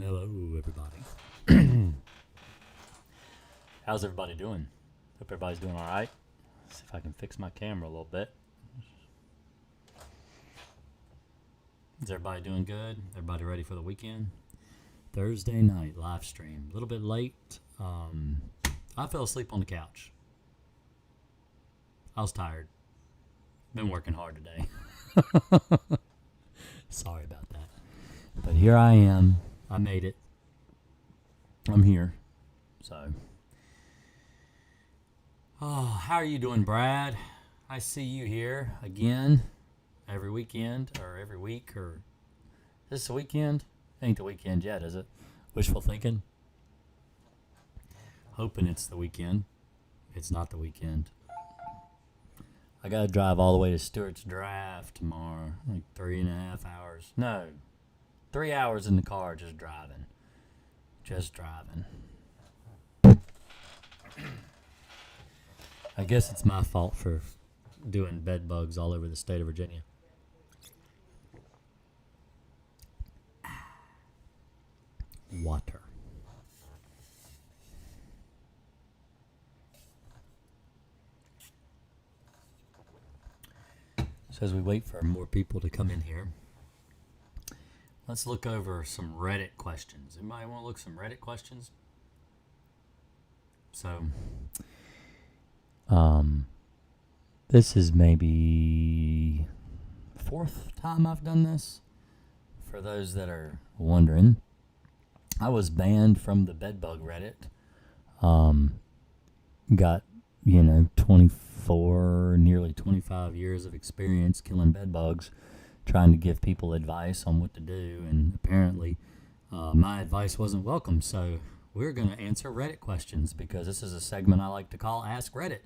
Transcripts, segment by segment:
Hello, everybody. How's everybody doing? Hope everybody's doing all right. See if I can fix my camera a little bit. Is everybody doing good? Everybody ready for the weekend? Thursday night live stream. A little bit late. I fell asleep on the couch. I was tired. Been working hard today. Sorry about that. But here I am. I made it. I'm here. So. Oh, how are you doing, Brad? I see you here again every weekend or every week or is this the weekend? Ain't the weekend yet, is it? Wishful thinking. Hoping it's the weekend. It's not the weekend. I gotta drive all the way to Stewart's Draft tomorrow. Like 3.5 hours. No. 3 hours in the car just driving. Just driving. I guess it's my fault for doing bed bugs all over the state of Virginia. Water. So as we wait for more people to come in here, let's look over some Reddit questions. Anybody want to look some Reddit questions? So, this is maybe fourth time I've done this. For those that are wondering, I was banned from the bedbug Reddit. Got, 24, nearly 25 years of experience killing bedbugs, trying to give people advice on what to do, and apparently my advice wasn't welcome. So we're going to answer Reddit questions because this is a segment I like to call Ask Reddit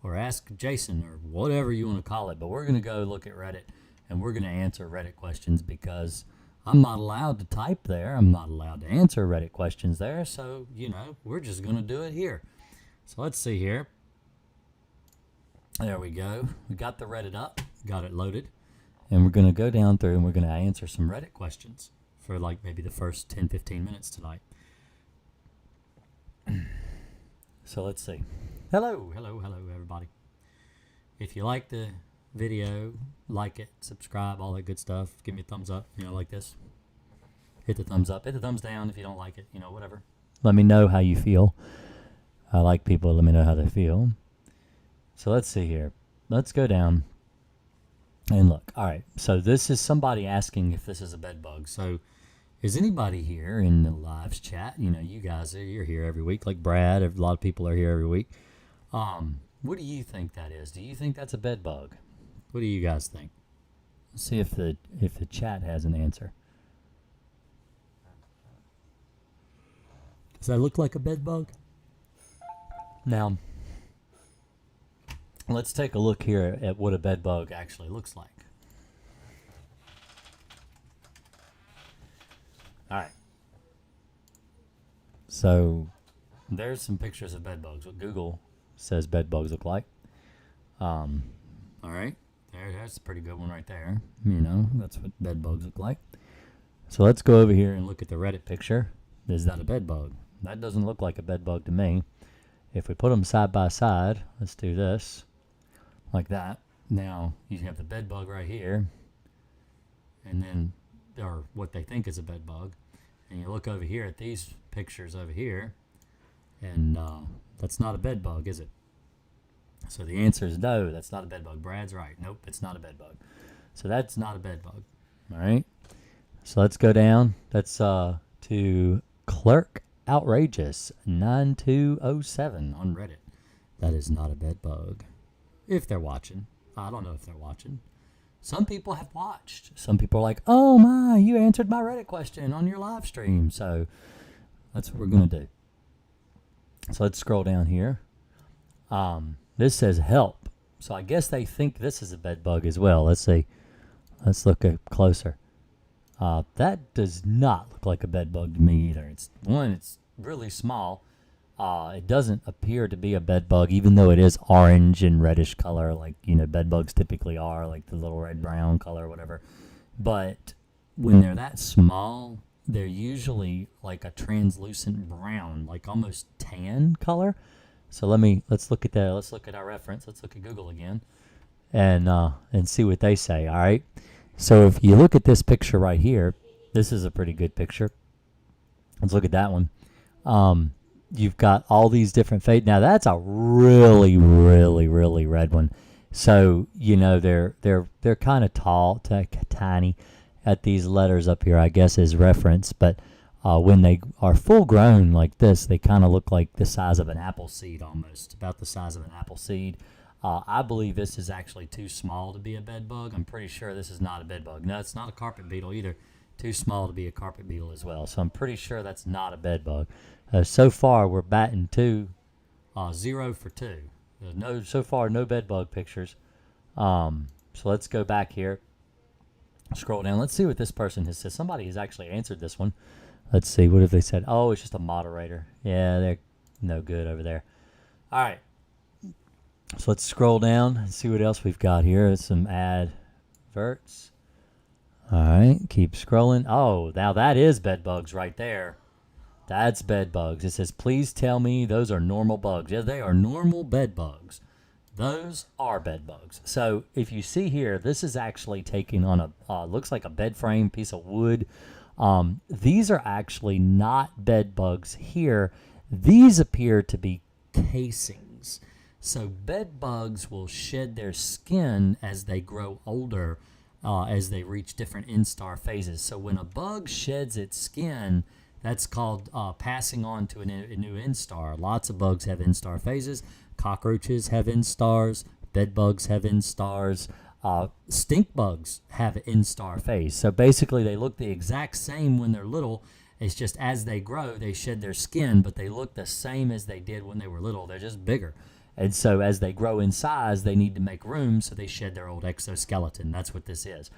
or Ask Jason or whatever you want to call it. But we're going to go look at Reddit and we're going to answer Reddit questions because I'm not allowed to type there. I'm not allowed to answer Reddit questions there. So, we're just going to do it here. So let's see here. There we go. We got the Reddit up, got it loaded. And we're going to go down through and we're going to answer some Reddit questions for like maybe the first 10, 15 minutes tonight. So let's see. Hello, everybody. If you like the video, like it, subscribe, all that good stuff. Give me a thumbs up, like this. Hit the thumbs up. Hit the thumbs down if you don't like it, whatever. Let me know how you feel. I like people. Let me know how they feel. So let's see here. Let's go down and look. All right. So this is somebody asking if this is a bed bug. So is anybody here in the live chat? You guys, you're here every week. Like Brad, a lot of people are here every week. What do you think that is? Do you think that's a bed bug? What do you guys think? Let's see if the chat has an answer. Does that look like a bed bug? Now, let's take a look here at what a bed bug actually looks like. All right. So there's some pictures of bed bugs. What Google says bed bugs look like. All right. That's a pretty good one right there. That's what bed bugs look like. So let's go over here and look at the Reddit picture. Is that a bed bug? That doesn't look like a bed bug to me. If we put them side by side, let's do this. Like that. Now, you have the bed bug right here. And then, or what they think is a bed bug. And you look over here at these pictures over here. And that's not a bed bug, is it? So the answer is no, that's not a bed bug. Brad's right. Nope, it's not a bed bug. So that's not a bed bug. All right. So let's go down. That's to Clerk Outrageous 9207 on Reddit. That is not a bed bug. If they're watching. I don't know if they're watching. Some people have watched. Some people are like, oh my, you answered my Reddit question on your live stream. So that's what we're going to do. So let's scroll down here. This says help. So I guess they think this is a bed bug as well. Let's see. Let's look closer. That does not look like a bed bug to me either. It's really small. It doesn't appear to be a bed bug, even though it is orange and reddish color, like bed bugs typically are, like the little red brown color or whatever. But when they're that small, they're usually like a translucent brown, like almost tan color. So let's look at that. Let's look at our reference. Let's look at Google again, and see what they say. All right. So if you look at this picture right here, this is a pretty good picture. Let's look at that one. You've got all these different fade. Now that's a really, really, really red one. So they're kind of tall, tiny, at these letters up here, I guess, is reference. But when they are full grown like this, they kind of look like the size of an apple seed, almost about the size of an apple seed. I believe this is actually too small to be a bed bug. I'm pretty sure this is not a bed bug. No, it's not a carpet beetle either. Too small to be a carpet beetle as well. So I'm pretty sure that's not a bed bug. So far, we're batting 0 for 2. So far, no bed bug pictures. So let's go back here. Scroll down. Let's see what this person has said. Somebody has actually answered this one. Let's see. What have they said? Oh, it's just a moderator. Yeah, they're no good over there. All right. So let's scroll down and see what else we've got here. There's some adverts. All right. Keep scrolling. Oh, now that is bed bugs right there. That's bed bugs. It says, please tell me those are normal bugs. Yeah, they are normal bed bugs. Those are bed bugs. So if you see here, this is actually taking on looks like a bed frame piece of wood. These are actually not bed bugs here. These appear to be casings. So bed bugs will shed their skin as they grow older, as they reach different instar phases. So when a bug sheds its skin, that's called passing on to a new instar. Lots of bugs have instar phases. Cockroaches have instars. Bed bugs have instars. Stink bugs have an instar phase. So basically, they look the exact same when they're little. It's just as they grow, they shed their skin, but they look the same as they did when they were little. They're just bigger. And so as they grow in size, they need to make room, so they shed their old exoskeleton. That's what this is.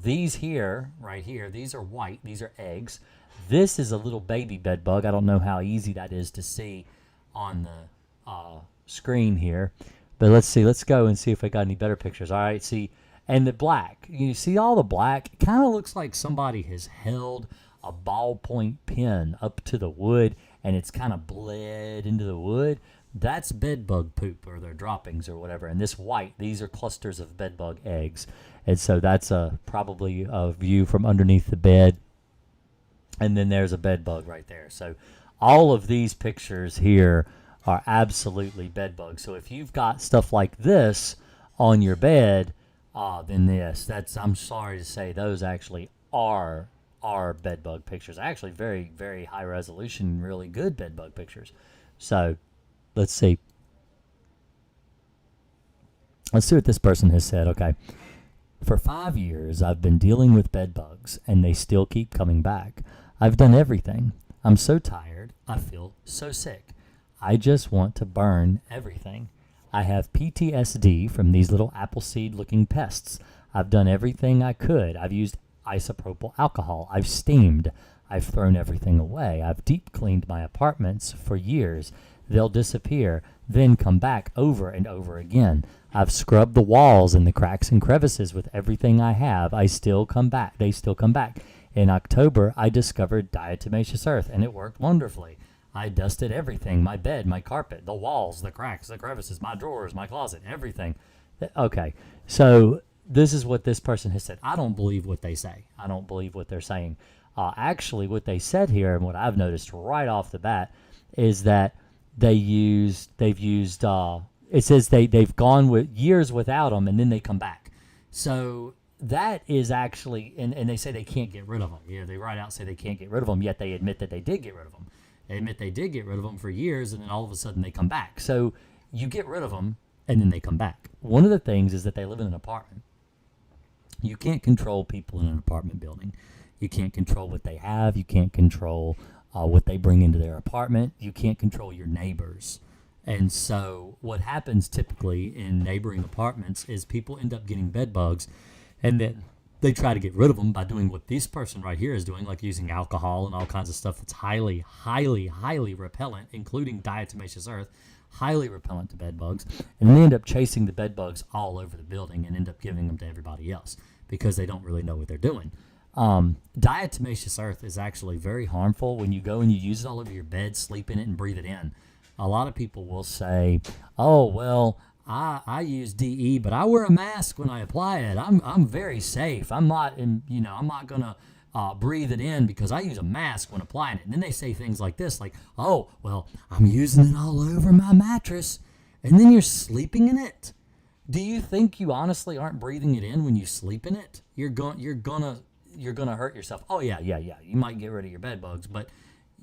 These here, right here, these are white. These are eggs. This is a little baby bed bug. I don't know how easy that is to see on the screen here. But let's see. Let's go and see if I got any better pictures. All right, see. And the black. You see all the black? It kind of looks like somebody has held a ballpoint pen up to the wood, and it's kind of bled into the wood. That's bed bug poop, or their droppings or whatever. And this white, these are clusters of bed bug eggs. And so that's probably a view from underneath the bed. And then there's a bed bug right there. So all of these pictures here are absolutely bed bugs. So if you've got stuff like this on your bed, then I'm sorry to say, those actually are bed bug pictures. Actually very, very high resolution, really good bed bug pictures. So let's see. Let's see what this person has said. Okay. For 5 years, I've been dealing with bed bugs, and they still keep coming back. I've done everything. I'm so tired. I feel so sick. I just want to burn everything. I have PTSD from these little appleseed-looking pests. I've done everything I could. I've used isopropyl alcohol. I've steamed. I've thrown everything away. I've deep cleaned my apartments for years. They'll disappear, then come back over and over again. I've scrubbed the walls and the cracks and crevices with everything I have. They still come back. In October, I discovered diatomaceous earth, and it worked wonderfully. I dusted everything, my bed, my carpet, the walls, the cracks, the crevices, my drawers, my closet, everything. Okay, so this is what this person has said. I don't believe what they say. I don't believe what they're saying. Actually, what they said here, and what I've noticed right off the bat, is that it says they've gone with years without them, and then they come back. So that is actually, and they say they can't get rid of them. Yeah, they right out say they can't get rid of them, yet they admit that they did get rid of them. They admit they did get rid of them for years, and then all of a sudden they come back. So you get rid of them, and then they come back. One of the things is that they live in an apartment. You can't control people in an apartment building. You can't control what they have. You can't control what they bring into their apartment. You can't control your neighbors. And so what happens typically in neighboring apartments is people end up getting bed bugs, and then they try to get rid of them by doing what this person right here is doing, like using alcohol and all kinds of stuff that's highly, highly, highly repellent, including diatomaceous earth, highly repellent to bed bugs. And they end up chasing the bed bugs all over the building and end up giving them to everybody else because they don't really know what they're doing. Diatomaceous earth is actually very harmful when you go and you use it all over your bed, sleep in it, and breathe it in. A lot of people will say, "Oh, well, I use DE, but I wear a mask when I apply it. I'm very safe. I'm not I'm not gonna breathe it in because I use a mask when applying it." And then they say things like this, like, "Oh, well, I'm using it all over my mattress," and then you're sleeping in it. Do you think you honestly aren't breathing it in when you sleep in it? You're gonna hurt yourself. Oh yeah. You might get rid of your bed bugs, but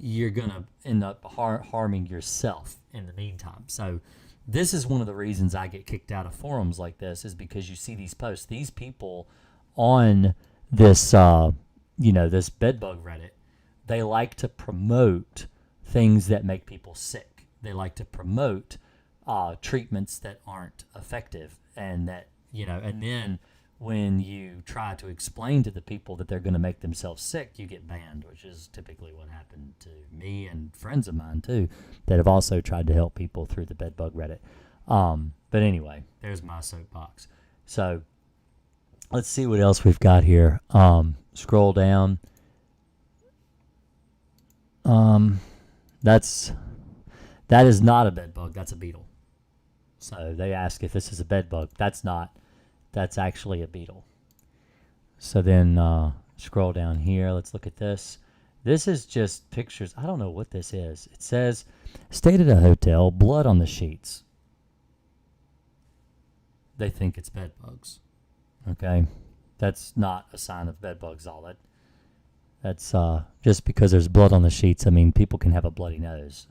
you're gonna end up harming yourself in the meantime. So this is one of the reasons I get kicked out of forums like this, is because you see these posts. These people on this this bed bug Reddit, they like to promote things that make people sick. They like to promote treatments that aren't effective, and that and then when you try to explain to the people that they're going to make themselves sick, you get banned, which is typically what happened to me and friends of mine too that have also tried to help people through the bedbug Reddit. But anyway, there's my soapbox. So let's see what else we've got here. Scroll down. That is not a bedbug. That's a beetle. So they ask if this is a bedbug. That's not. That's actually a beetle. So then scroll down here. Let's look at this. This is just pictures. I don't know what this is. It says, stayed at a hotel, blood on the sheets. They think it's bed bugs. Okay. That's not a sign of bed bugs, all that. That's just because there's blood on the sheets. I mean, people can have a bloody nose.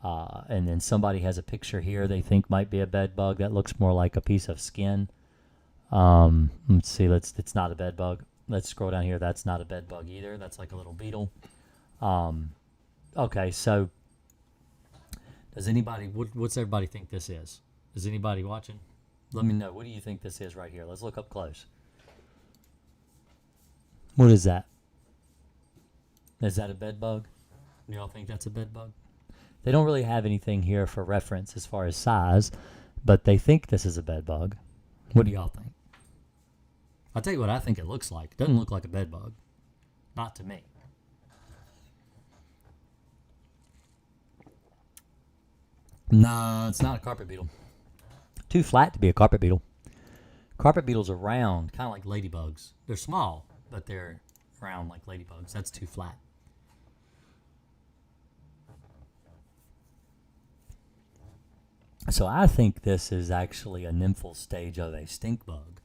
And then somebody has a picture here they think might be a bed bug that looks more like a piece of skin. Let's see. It's not a bed bug. Let's scroll down here. That's not a bed bug either. That's like a little beetle. Okay. So does anybody, what's everybody think this is? Is anybody watching? Let me know. What do you think this is right here? Let's look up close. What is that? Is that a bed bug? Do y'all think that's a bed bug? They don't really have anything here for reference as far as size, but they think this is a bed bug. What do y'all think? I'll tell you what I think it looks like. It doesn't look like a bed bug. Not to me. No, it's not a carpet beetle. Too flat to be a carpet beetle. Carpet beetles are round, kind of like ladybugs. They're small, but they're round like ladybugs. That's too flat. So I think this is actually a nymphal stage of a stink bug.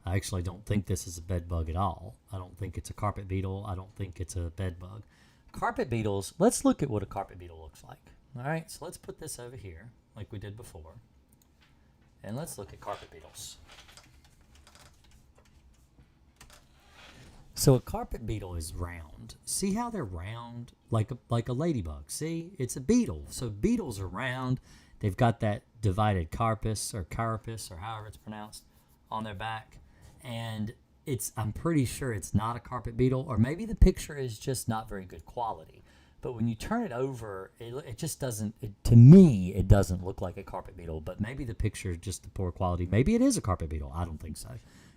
I actually don't think this is a bed bug at all. I don't think it's a carpet beetle. I don't think it's a bed bug. Carpet beetles, let's look at what a carpet beetle looks like. All right, so let's put this over here like we did before. And let's look at carpet beetles. So a carpet beetle is round. See how they're round? Like a ladybug. See? It's a beetle. So beetles are round. They've got that divided carapace or however it's pronounced on their back. And I'm pretty sure it's not a carpet beetle, or maybe the picture is just not very good quality. But when you turn it over, it just doesn't, to me, it doesn't look like a carpet beetle. But maybe the picture is just the poor quality. Maybe it is a carpet beetle. I don't think so.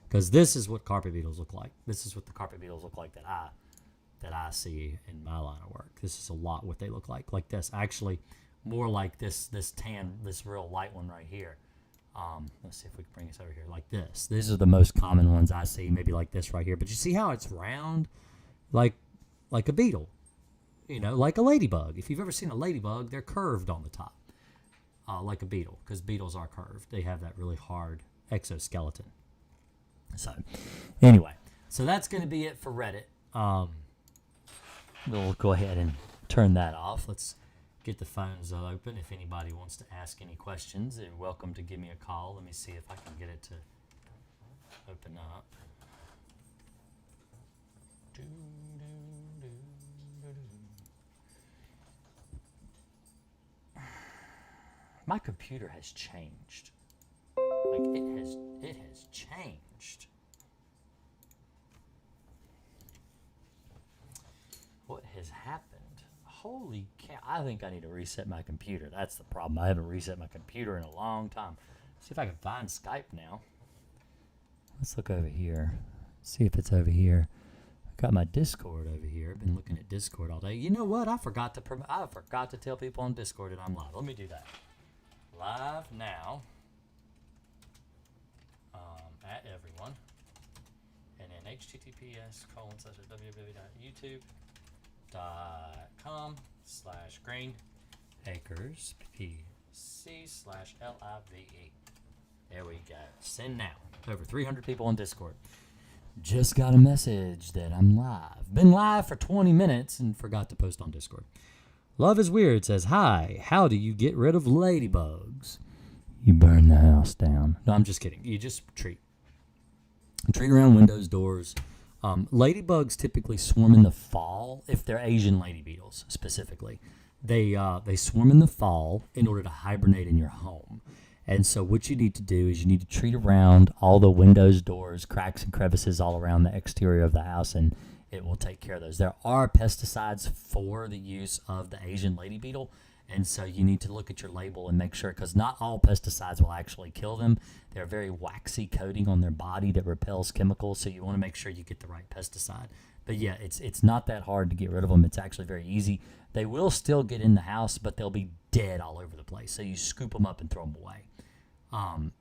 Because this is what carpet beetles look like. This is what the carpet beetles look like that I see in my line of work. This is a lot what they look like this. Actually, more like this tan, this real light one right here. Let's see if we can bring this over here like this. These are the most common ones I see, maybe like this right here. But you see how it's round, like a beetle, like a ladybug. If you've ever seen a ladybug, they're curved on the top, like a beetle, because beetles are curved. They have that really hard exoskeleton. So, anyway, so that's going to be it for Reddit. We'll go ahead and turn that off. Let's get the phones open. If anybody wants to ask any questions, they're welcome to give me a call. Let me see if I can get it to open up. My computer has changed. Like it has changed. What has happened? Holy cow, I think I need to reset my computer. That's the problem. I haven't reset my computer in a long time. See if I can find Skype now. Let's look over here. See if it's over here. Got my Discord over here. I've been looking at Discord all day. You know what? I forgot to tell people on Discord that I'm live. Let me do that. Live now. At everyone. And then https://www.youtube.com/green Akers PC/LIVE. There we go. Send now. Over 300 people on Discord. Just got a message that I'm live. Been live for 20 minutes and forgot to post on Discord. Love is Weird says, hi, how do you get rid of ladybugs? You burn the house down. No, I'm just kidding. You just treat around windows, doors. Ladybugs typically swarm in the fall if they're Asian lady beetles specifically. They swarm in the fall in order to hibernate in your home. And so what you need to do is you need to treat around all the windows, doors, cracks, and crevices all around the exterior of the house, and it will take care of those. There are pesticides for the use of the Asian lady beetle, and so you need to look at your label and make sure, because not all pesticides will actually kill them. They're a very waxy coating on their body that repels chemicals, so you want to make sure you get the right pesticide. But yeah, it's not that hard to get rid of them. It's actually very easy. They will still get in the house, but they'll be dead all over the place. So you scoop them up and throw them away.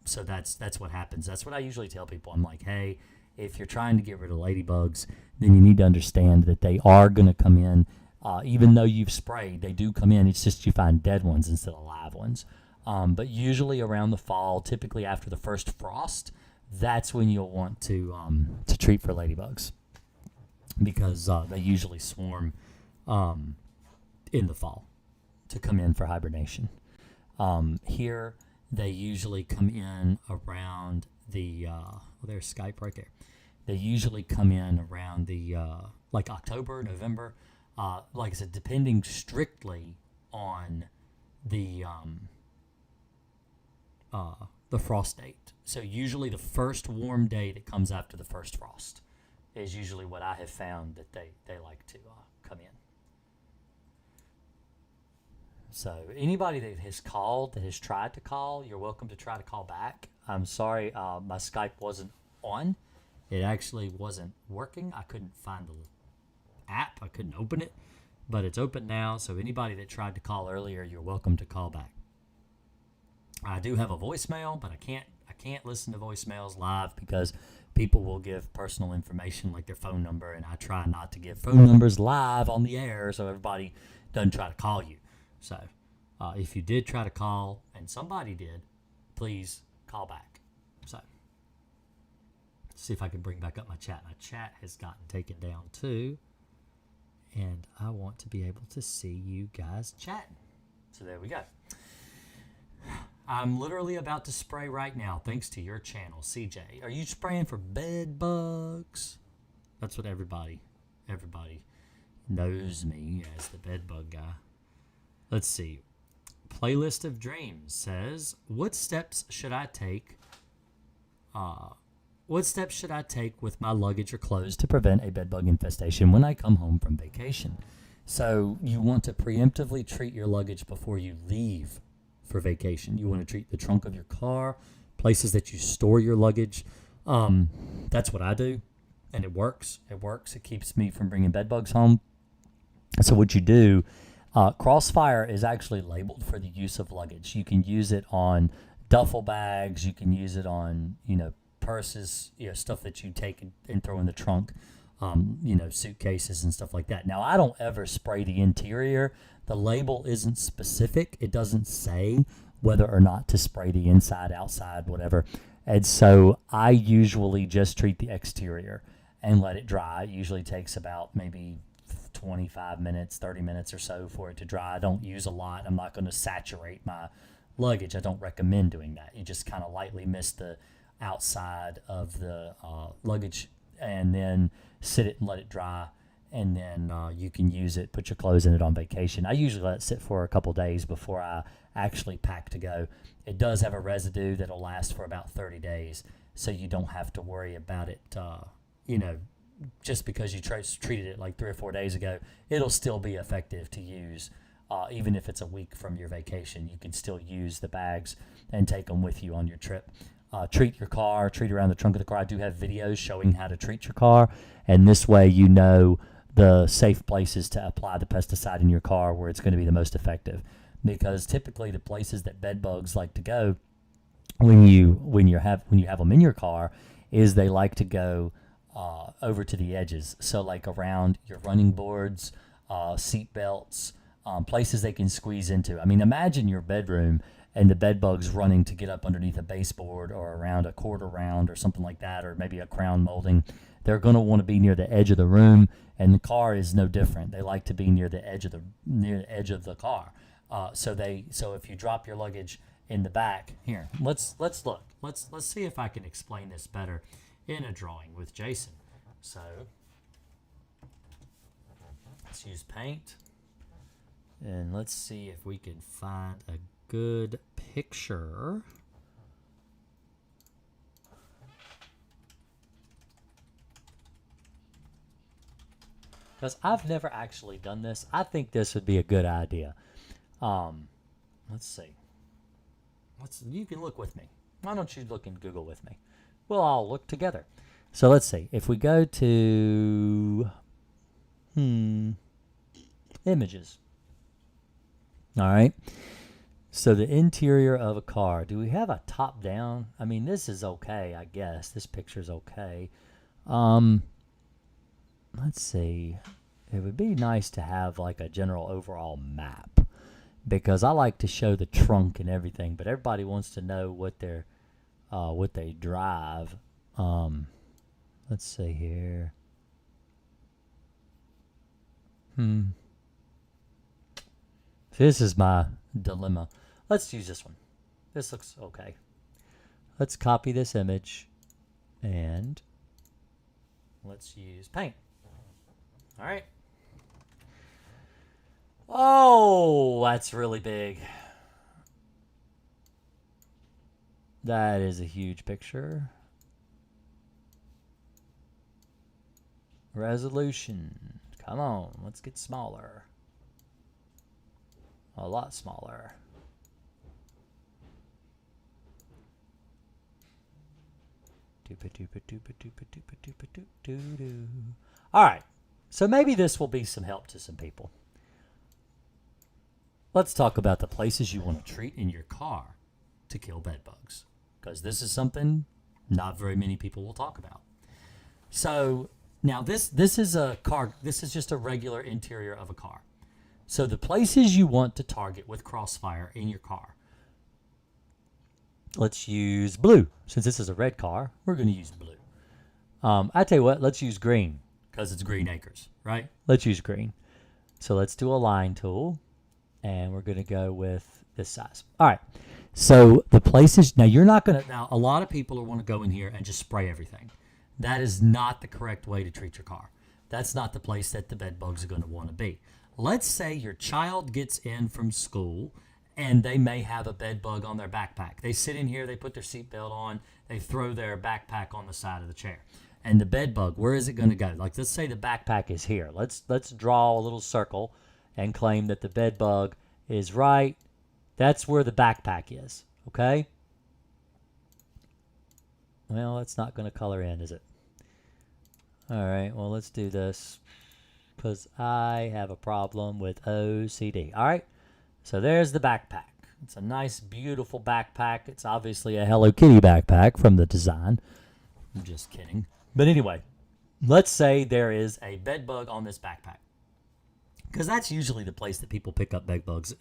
So that's what happens. That's what I usually tell people. I'm like, hey, if you're trying to get rid of ladybugs, then you need to understand that they are going to come in. Even though you've sprayed, they do come in. It's just you find dead ones instead of live ones. But usually around the fall, typically after the first frost, that's when you'll want to treat for ladybugs, because they usually swarm in the fall to come in for hibernation. Here, they usually come in around the there's Skype right there. They usually come in around the like October, November. Like I said, depending strictly on the frost date. So usually the first warm day that comes after the first frost is usually what I have found that they like to come in. So anybody that has called, that has tried to call, you're welcome to try to call back. I'm sorry, my Skype wasn't on. It actually wasn't working. I couldn't find the app. I couldn't open it, but it's open now. So anybody that tried to call earlier, you're welcome to call back. I do have a voicemail, but I can't listen to voicemails live because people will give personal information like their phone number, and I try not to give phone numbers live on the air so everybody doesn't try to call you. So if you did try to call, and somebody did, please call back. So see if I can bring back up my chat. My chat has gotten taken down too, and I want to be able to see you guys chatting. So there we go. I'm literally about to spray right now, thanks to your channel, CJ. Are you spraying for bed bugs? That's what everybody knows me as, the bed bug guy. Let's see. Playlist of Dreams says, what steps should I take with my luggage or clothes to prevent a bedbug infestation when I come home from vacation? So you want to preemptively treat your luggage before you leave for vacation. You want to treat the trunk of your car, places that you store your luggage. That's what I do, and it works. It keeps me from bringing bedbugs home. So what you do, Crossfire is actually labeled for the use of luggage. You can use it on duffel bags. You can use it on, purses, stuff that you take and throw in the trunk, suitcases and stuff like that. Now, I don't ever spray the interior. The label isn't specific. It doesn't say whether or not to spray the inside, outside, whatever. And so I usually just treat the exterior and let it dry. It usually takes about maybe 25 minutes, 30 minutes or so for it to dry. I don't use a lot. I'm not going to saturate my luggage. I don't recommend doing that. You just kind of lightly mist the outside of the luggage and then sit it and let it dry. And then you can use it, put your clothes in it on vacation. I usually let it sit for a couple days before I actually pack to go. It does have a residue that'll last for about 30 days, so you don't have to worry about it, just because you treated it like 3 or 4 days ago. It'll still be effective to use. Even if it's a week from your vacation, you can still use the bags and take them with you on your trip. treat your car, treat around the trunk of the car. I do have videos showing how to treat your car, and this way you know the safe places to apply the pesticide in your car where it's going to be the most effective. Because typically the places that bed bugs like to go when you have them in your car is they like to go over to the edges. So like around your running boards, seat belts, places they can squeeze into. I mean, imagine your bedroom and the bed bugs running to get up underneath a baseboard or around a quarter round or something like that, or maybe a crown molding. They're going to want to be near the edge of the room, and the car is no different. They like to be near the edge of the car. So if you drop your luggage in the back, here, let's look. Let's see if I can explain this better in a drawing with Jason. So let's use paint, and let's see if we can find a good picture. Because I've never actually done this. I think this would be a good idea. Let's see. You can look with me. Why don't you look in Google with me? We'll all look together. So let's see. If we go to images. All right. So the interior of a car. Do we have a top down? I mean, this is okay, I guess. This picture's okay. Let's see. It would be nice to have like a general overall map, because I like to show the trunk and everything, but everybody wants to know what they drive. Let's see here. This is my dilemma. Let's use this one. This looks okay. Let's copy this image and let's use paint. All right. Oh, that's really big. That is a huge picture. Resolution. Come on, let's get smaller. A lot smaller. All right. So maybe this will be some help to some people. Let's talk about the places you want to treat in your car to kill bed bugs, because this is something not very many people will talk about. So now this is a car. This is just a regular interior of a car. So the places you want to target with Crossfire in your car. Let's use blue. Since this is a red car, we're going to use blue. I tell you what, let's use green, because it's green Akers, right? Let's use green. So let's do a line tool, and we're going to go with this size. All right. So the places, now you're not going to, now a lot of people want to go in here and just spray everything. That is not the correct way to treat your car. That's not the place that the bed bugs are going to want to be. Let's say your child gets in from school and they may have a bed bug on their backpack. They sit in here, they put their seatbelt on, they throw their backpack on the side of the chair. And the bed bug, where is it going to go? Like, let's say the backpack is here. Let's draw a little circle and claim that the bed bug is right. That's where the backpack is, okay? Well, it's not going to color in, is it? All right, well, let's do this, because I have a problem with OCD. All right, so there's the backpack. It's a nice, beautiful backpack. It's obviously a Hello Kitty backpack from the design. I'm just kidding. But anyway, let's say there is a bed bug on this backpack, because that's usually the place that people pick up bed bugs.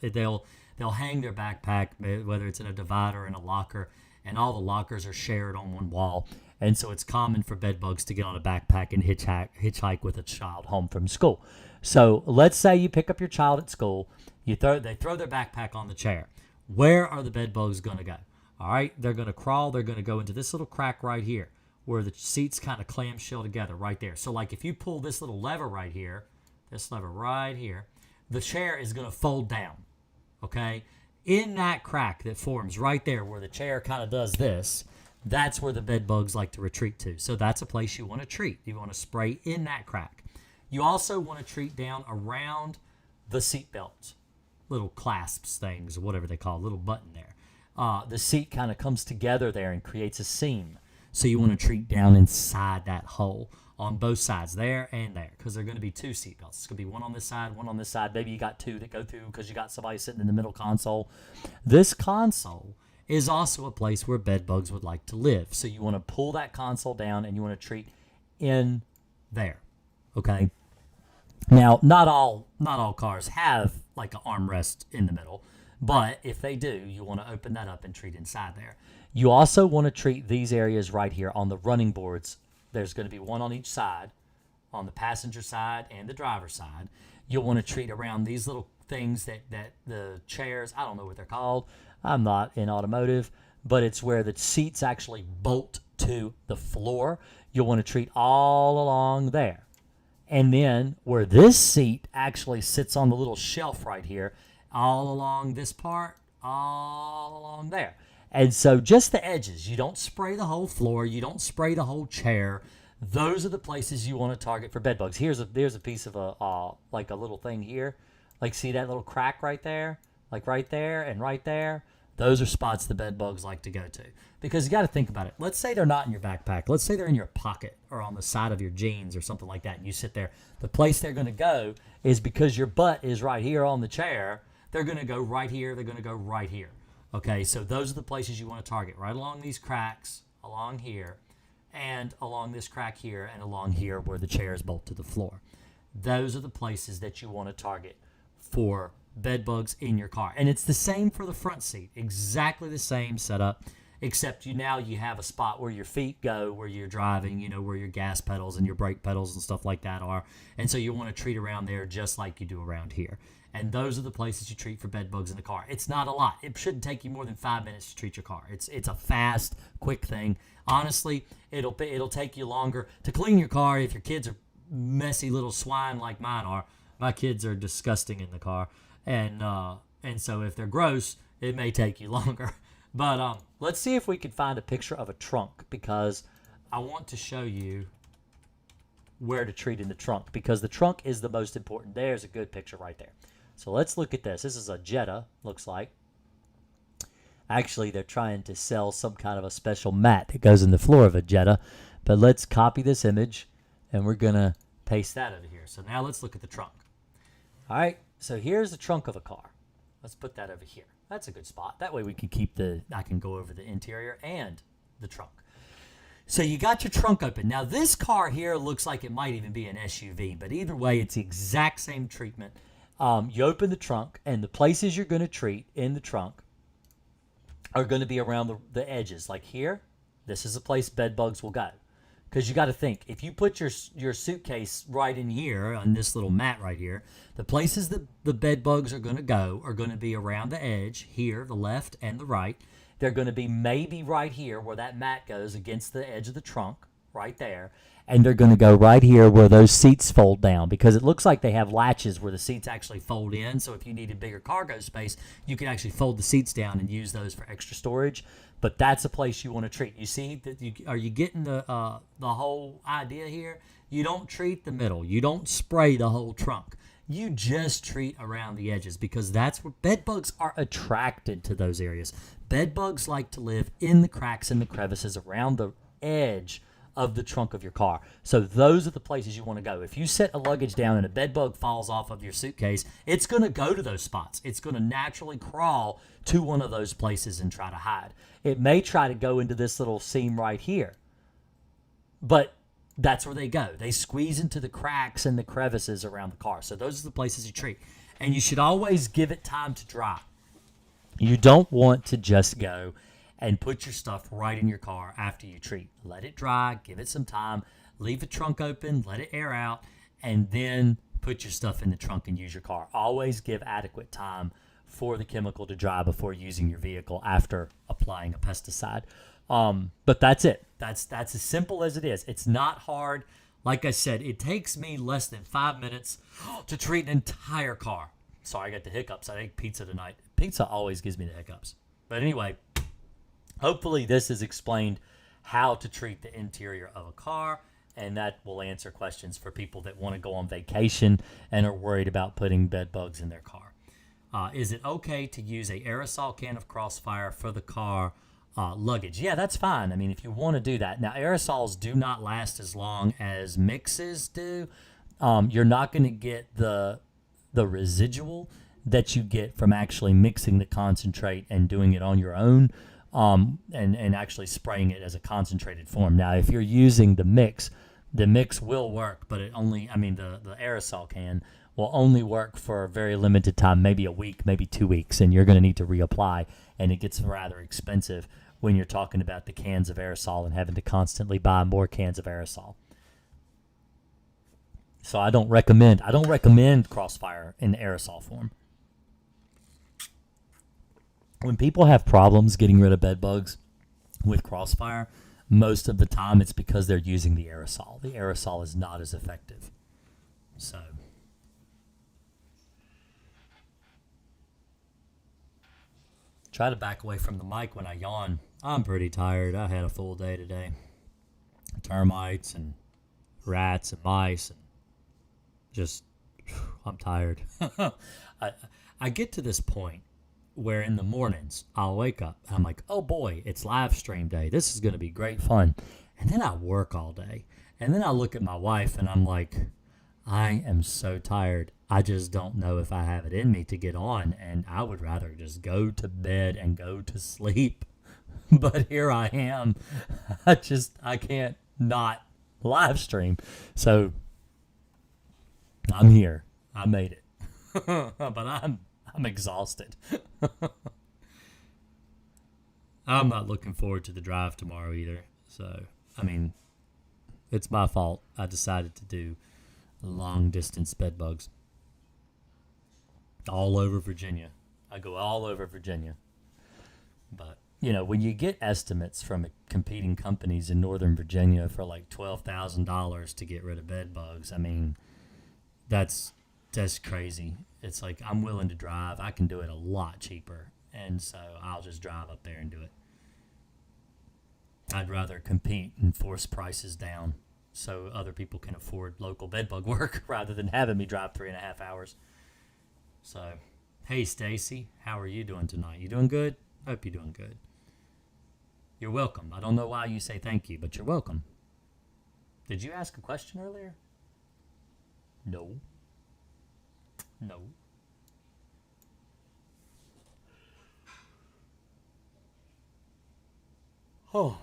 They'll hang their backpack, whether it's in a divider or in a locker, and all the lockers are shared on one wall. And so it's common for bed bugs to get on a backpack and hitchhike with a child home from school. So let's say you pick up your child at school. They throw their backpack on the chair. Where are the bed bugs going to go? All right, they're going to crawl. They're going to go into this little crack right here, where the seats kind of clamshell together right there. So like if you pull this little lever right here, the chair is going to fold down, okay? In that crack that forms right there where the chair kind of does this, that's where the bed bugs like to retreat to. So that's a place you want to treat. You want to spray in that crack. You also want to treat down around the seat belts, little clasps things, or whatever they call it, little button there. the seat kind of comes together there and creates a seam. So you want to treat down inside that hole on both sides, there and there, because there are going to be two seat belts. It's going to be one on this side, one on this side. Maybe you got two that go through because you got somebody sitting in the middle console. This console is also a place where bed bugs would like to live. So you want to pull that console down and you want to treat in there. Okay. Now, not all cars have like an armrest in the middle, but if they do, you want to open that up and treat inside there. You also want to treat these areas right here on the running boards. There's going to be one on each side, on the passenger side and the driver's side. You'll want to treat around these little things that the chairs, I don't know what they're called. I'm not in automotive, but it's where the seats actually bolt to the floor. You'll want to treat all along there. And then where this seat actually sits on the little shelf right here, all along this part, all along there. And so just the edges. You don't spray the whole floor. You don't spray the whole chair. Those are the places you want to target for bed bugs. There's a piece of like a little thing here. Like, see that little crack right there? Like right there and right there. Those are spots the bed bugs like to go to. Because you got to think about it. Let's say they're not in your backpack. Let's say they're in your pocket or on the side of your jeans or something like that. And you sit there. The place they're going to go is because your butt is right here on the chair. They're going to go right here. They're going to go right here. Okay, so those are the places you want to target. Right along these cracks, along here, and along this crack here, and along here where the chairs bolt to the floor. Those are the places that you want to target for bed bugs in your car. And it's the same for the front seat. Exactly the same setup, except you have a spot where your feet go, where you're driving, where your gas pedals and your brake pedals and stuff like that are. And so you want to treat around there just like you do around here. And those are the places you treat for bed bugs in the car. It's not a lot. It shouldn't take you more than 5 minutes to treat your car. It's a fast, quick thing. Honestly, it'll take you longer to clean your car if your kids are messy little swine like mine are. My kids are disgusting in the car, and so if they're gross, it may take you longer. But let's see if we can find a picture of a trunk, because I want to show you where to treat in the trunk, because the trunk is the most important. There's a good picture right there. So let's look at this. This is a Jetta, looks like. Actually, they're trying to sell some kind of a special mat that goes in the floor of a Jetta. But let's copy this image, and we're going to paste that over here. So now let's look at the trunk. All right, so here's the trunk of a car. Let's put that over here. That's a good spot. That way we can I can go over the interior and the trunk. So you got your trunk open. Now this car here looks like it might even be an SUV, but either way, it's the exact same treatment. You open the trunk, and the places you're going to treat in the trunk are going to be around the edges. Like here, this is a place bed bugs will go. Because you got to think, if you put your suitcase right in here on this little mat right here, the places that the bed bugs are going to go are going to be around the edge here, the left and the right. They're going to be maybe right here where that mat goes against the edge of the trunk, right there. And they're going to go right here where those seats fold down, because it looks like they have latches where the seats actually fold in. So if you needed bigger cargo space, you can actually fold the seats down and use those for extra storage. But that's a place you want to treat. You see, are you getting the whole idea here? You don't treat the middle. You don't spray the whole trunk. You just treat around the edges, because that's where bed bugs are attracted to those areas. Bed bugs like to live in the cracks and the crevices around the edge of the trunk of your car. So those are the places you want to go. If you set a luggage down and a bed bug falls off of your suitcase, it's going to go to those spots. It's going to naturally crawl to one of those places and try to hide. It may try to go into this little seam right here, but that's where they go. They squeeze into the cracks and the crevices around the car. So those are the places you treat. And you should always give it time to dry. You don't want to just go and put your stuff right in your car after you treat. Let it dry, give it some time, leave the trunk open, let it air out, and then put your stuff in the trunk and use your car. Always give adequate time for the chemical to dry before using your vehicle after applying a pesticide. But that's it. That's as simple as it is. It's not hard. Like I said, it takes me less than 5 minutes to treat an entire car. Sorry, I got the hiccups. I ate pizza tonight. Pizza always gives me the hiccups. But anyway, hopefully this has explained how to treat the interior of a car, and that will answer questions for people that want to go on vacation and are worried about putting bed bugs in their car. Is it okay to use a aerosol can of Crossfire for the car luggage? Yeah, that's fine. I mean, if you want to do that. Now, aerosols do not last as long as mixes do. You're not going to get the residual that you get from actually mixing the concentrate and doing it on your own, and actually spraying it as a concentrated form. Now, if you're using the mix will work, but the aerosol can will only work for a very limited time, maybe a week, maybe 2 weeks, and you're going to need to reapply, and it gets rather expensive when you're talking about the cans of aerosol and having to constantly buy more cans of aerosol. So I don't recommend Crossfire in the aerosol form. When people have problems getting rid of bed bugs with Crossfire, most of the time it's because they're using the aerosol. The aerosol is not as effective. So try to back away from the mic when I yawn. I'm pretty tired. I had a full day today. Termites and rats and mice and just, I'm tired. I get to this point where in the mornings I'll wake up and I'm like, oh boy, it's live stream day. This is going to be great fun. And then I work all day. And then I look at my wife and I'm like, I am so tired. I just don't know if I have it in me to get on. And I would rather just go to bed and go to sleep. But here I am. I can't not live stream. So I'm here. I made it. But I'm exhausted. I'm not looking forward to the drive tomorrow either. So, I mean, it's my fault. I decided to do long distance bed bugs all over Virginia. I go all over Virginia. But, when you get estimates from competing companies in Northern Virginia for like $12,000 to get rid of bed bugs, I mean, that's crazy. It's like, I'm willing to drive. I can do it a lot cheaper. And so I'll just drive up there and do it. I'd rather compete and force prices down so other people can afford local bedbug work rather than having me drive 3.5 hours. So, hey, Stacy, how are you doing tonight? You doing good? Hope you're doing good. You're welcome. I don't know why you say thank you, but you're welcome. Did you ask a question earlier? No. Oh,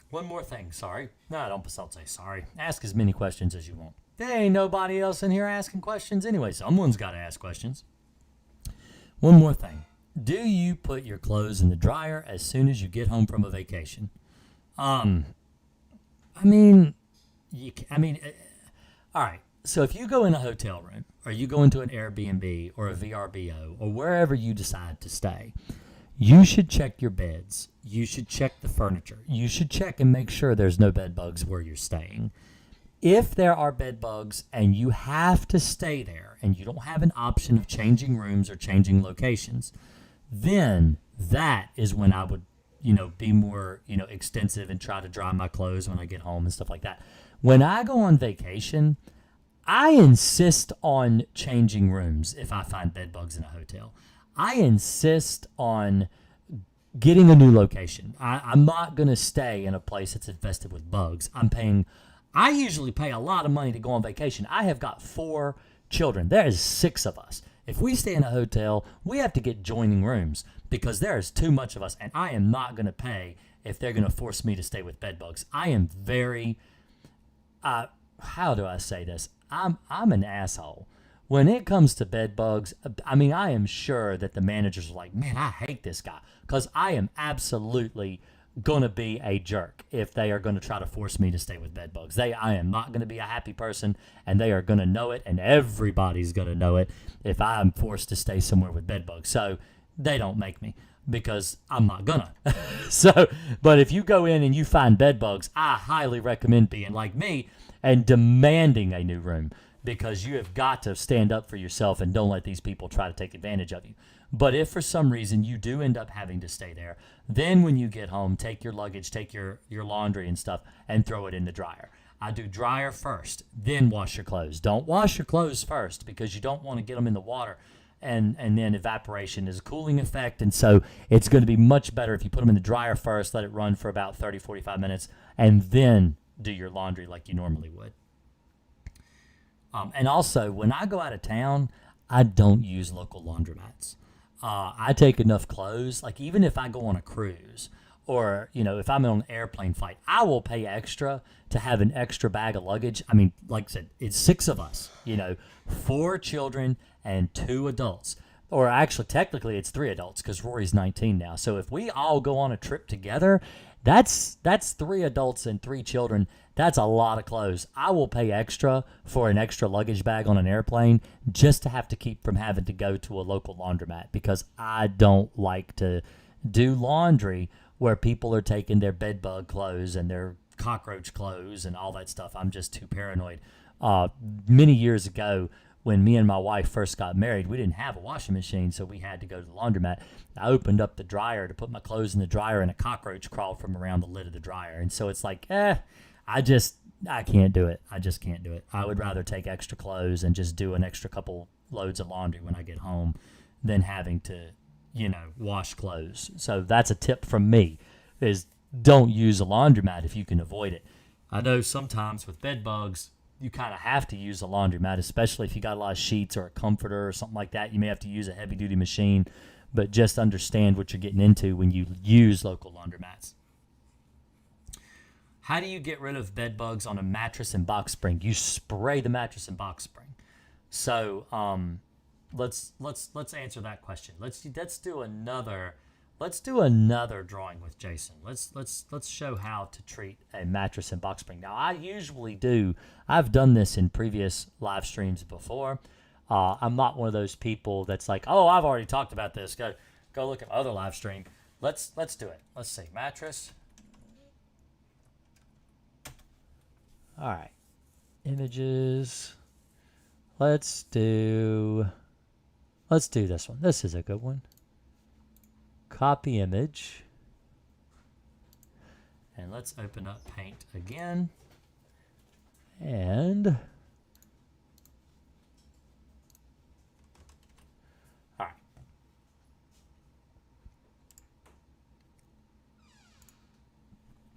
one more thing. Sorry. No, don't say sorry. Ask as many questions as you want. There ain't nobody else in here asking questions anyway. Someone's got to ask questions. One more thing. Do you put your clothes in the dryer as soon as you get home from a vacation? All right. So if you go in a hotel room, or you go into an Airbnb or a VRBO or wherever you decide to stay, you should check your beds. You should check the furniture. You should check and make sure there's no bed bugs where you're staying. If there are bed bugs and you have to stay there and you don't have an option of changing rooms or changing locations, then that is when I would, be more, extensive and try to dry my clothes when I get home and stuff like that. When I go on vacation, I insist on changing rooms if I find bed bugs in a hotel. I insist on getting a new location. I'm not going to stay in a place that's infested with bugs. I usually pay a lot of money to go on vacation. I have got 4 children. There is 6 of us. If we stay in a hotel, we have to get joining rooms because there is too much of us, and I am not going to pay if they're going to force me to stay with bed bugs. I am very, how do I say this? I'm an asshole. When it comes to bed bugs, I am sure that the managers are like, man, I hate this guy, because I am absolutely going to be a jerk if they are going to try to force me to stay with bed bugs. I am not going to be a happy person, and they are going to know it, and everybody's going to know it if I'm forced to stay somewhere with bed bugs. So they don't make me, because I'm not gonna. But if you go in and you find bed bugs, I highly recommend being like me and demanding a new room, because you have got to stand up for yourself and don't let these people try to take advantage of you. But if for some reason you do end up having to stay there, then when you get home, take your luggage, take your laundry and stuff, and throw it in the dryer. I do dryer first, then wash your clothes. Don't wash your clothes first, because you don't want to get them in the water and then evaporation is a cooling effect. And so it's going to be much better if you put them in the dryer first, let it run for about 30, 45 minutes, and then do your laundry like you normally would. And also, when I go out of town, I don't use local laundromats. I take enough clothes, like even if I go on a cruise or, if I'm on an airplane flight, I will pay extra to have an extra bag of luggage. I mean, like I said, it's 6 of us, 4 children and 2 adults. Or actually, technically, it's 3 adults because Rory's 19 now. So if we all go on a trip together, that's 3 adults and 3 children. That's a lot of clothes. I will pay extra for an extra luggage bag on an airplane just to have to keep from having to go to a local laundromat, because I don't like to do laundry where people are taking their bed bug clothes and their cockroach clothes and all that stuff. I'm just too paranoid. Many years ago, when me and my wife first got married, we didn't have a washing machine, so we had to go to the laundromat. I opened up the dryer to put my clothes in the dryer, and a cockroach crawled from around the lid of the dryer. And so it's like, I can't do it. I just can't do it. I would rather take extra clothes and just do an extra couple loads of laundry when I get home than having to, wash clothes. So that's a tip from me, is don't use a laundromat if you can avoid it. I know sometimes with bed bugs, you kind of have to use a laundromat, especially if you got a lot of sheets or a comforter or something like that. You may have to use a heavy-duty machine, but just understand what you're getting into when you use local laundromats. How do you get rid of bed bugs on a mattress and box spring? You spray the mattress and box spring. So let's answer that question. Let's do another drawing with Jason. Let's show how to treat a mattress and box spring. Now, I've done this in previous live streams before. I'm not one of those people that's like, oh, I've already talked about this. Go look at other live stream. Let's do it. Let's see, mattress. All right, images. Let's do this one. This is a good one. Copy image. And let's open up Paint again. And all right.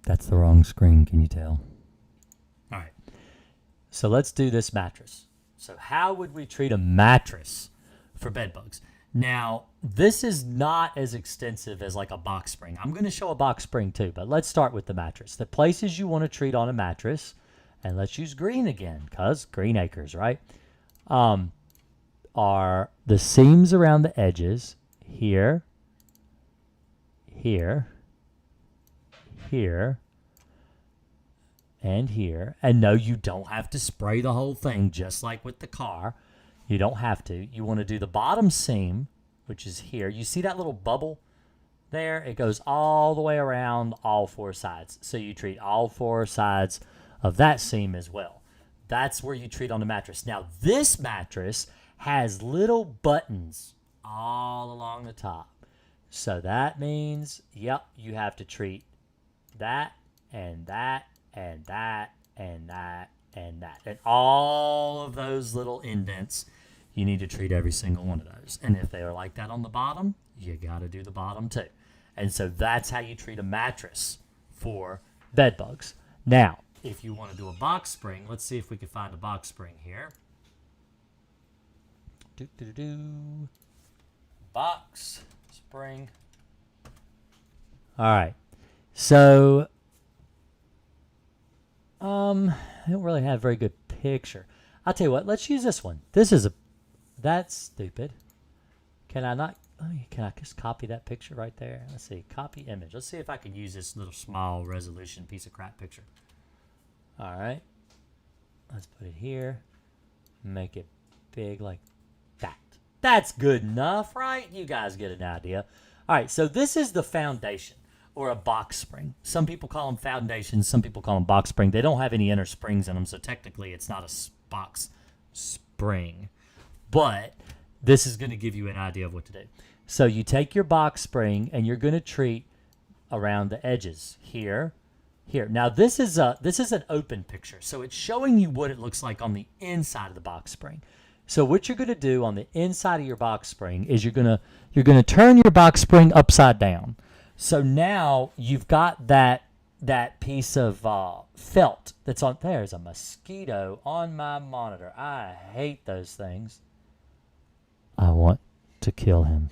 That's the wrong screen, can you tell? All right. So let's do this mattress. So how would we treat a mattress for bed bugs? Now, this is not as extensive as like a box spring. I'm going to show a box spring too, but let's start with the mattress. The places you want to treat on a mattress, and let's use green again, because green Akers, right? Are the seams around the edges here, here, here, and here. And no, you don't have to spray the whole thing, just like with the car. You don't have to. You want to do the bottom seam, which is here. You see that little bubble there? It goes all the way around all 4 sides. So you treat all 4 sides of that seam as well. That's where you treat on the mattress. Now, this mattress has little buttons all along the top. So that means, yep, you have to treat that and that and that and that and that. And all of those little indents, you need to treat every single one of those. And if they are like that on the bottom, you got to do the bottom too. And so that's how you treat a mattress for bed bugs. Now, if you want to do a box spring, let's see if we can find a box spring here. Box spring. All right. So, I don't really have a very good picture. I'll tell you what, let's use this one. That's stupid. Can I just copy that picture right there? Let's see, copy image. Let's see if I can use this little small resolution piece of crap picture. All right. Let's put it here. Make it big like that. That's good enough, right? You guys get an idea. All right, so this is the foundation, or a box spring. Some people call them foundations. Some people call them box spring. They don't have any inner springs in them, so technically it's not a box spring. But this is going to give you an idea of what to do. So you take your box spring and you're going to treat around the edges here, here. Now this is an open picture, so it's showing you what it looks like on the inside of the box spring. So what you're going to do on the inside of your box spring is you're going to turn your box spring upside down. So now you've got that piece of felt that's on. There's a mosquito on my monitor. I hate those things. I want to kill him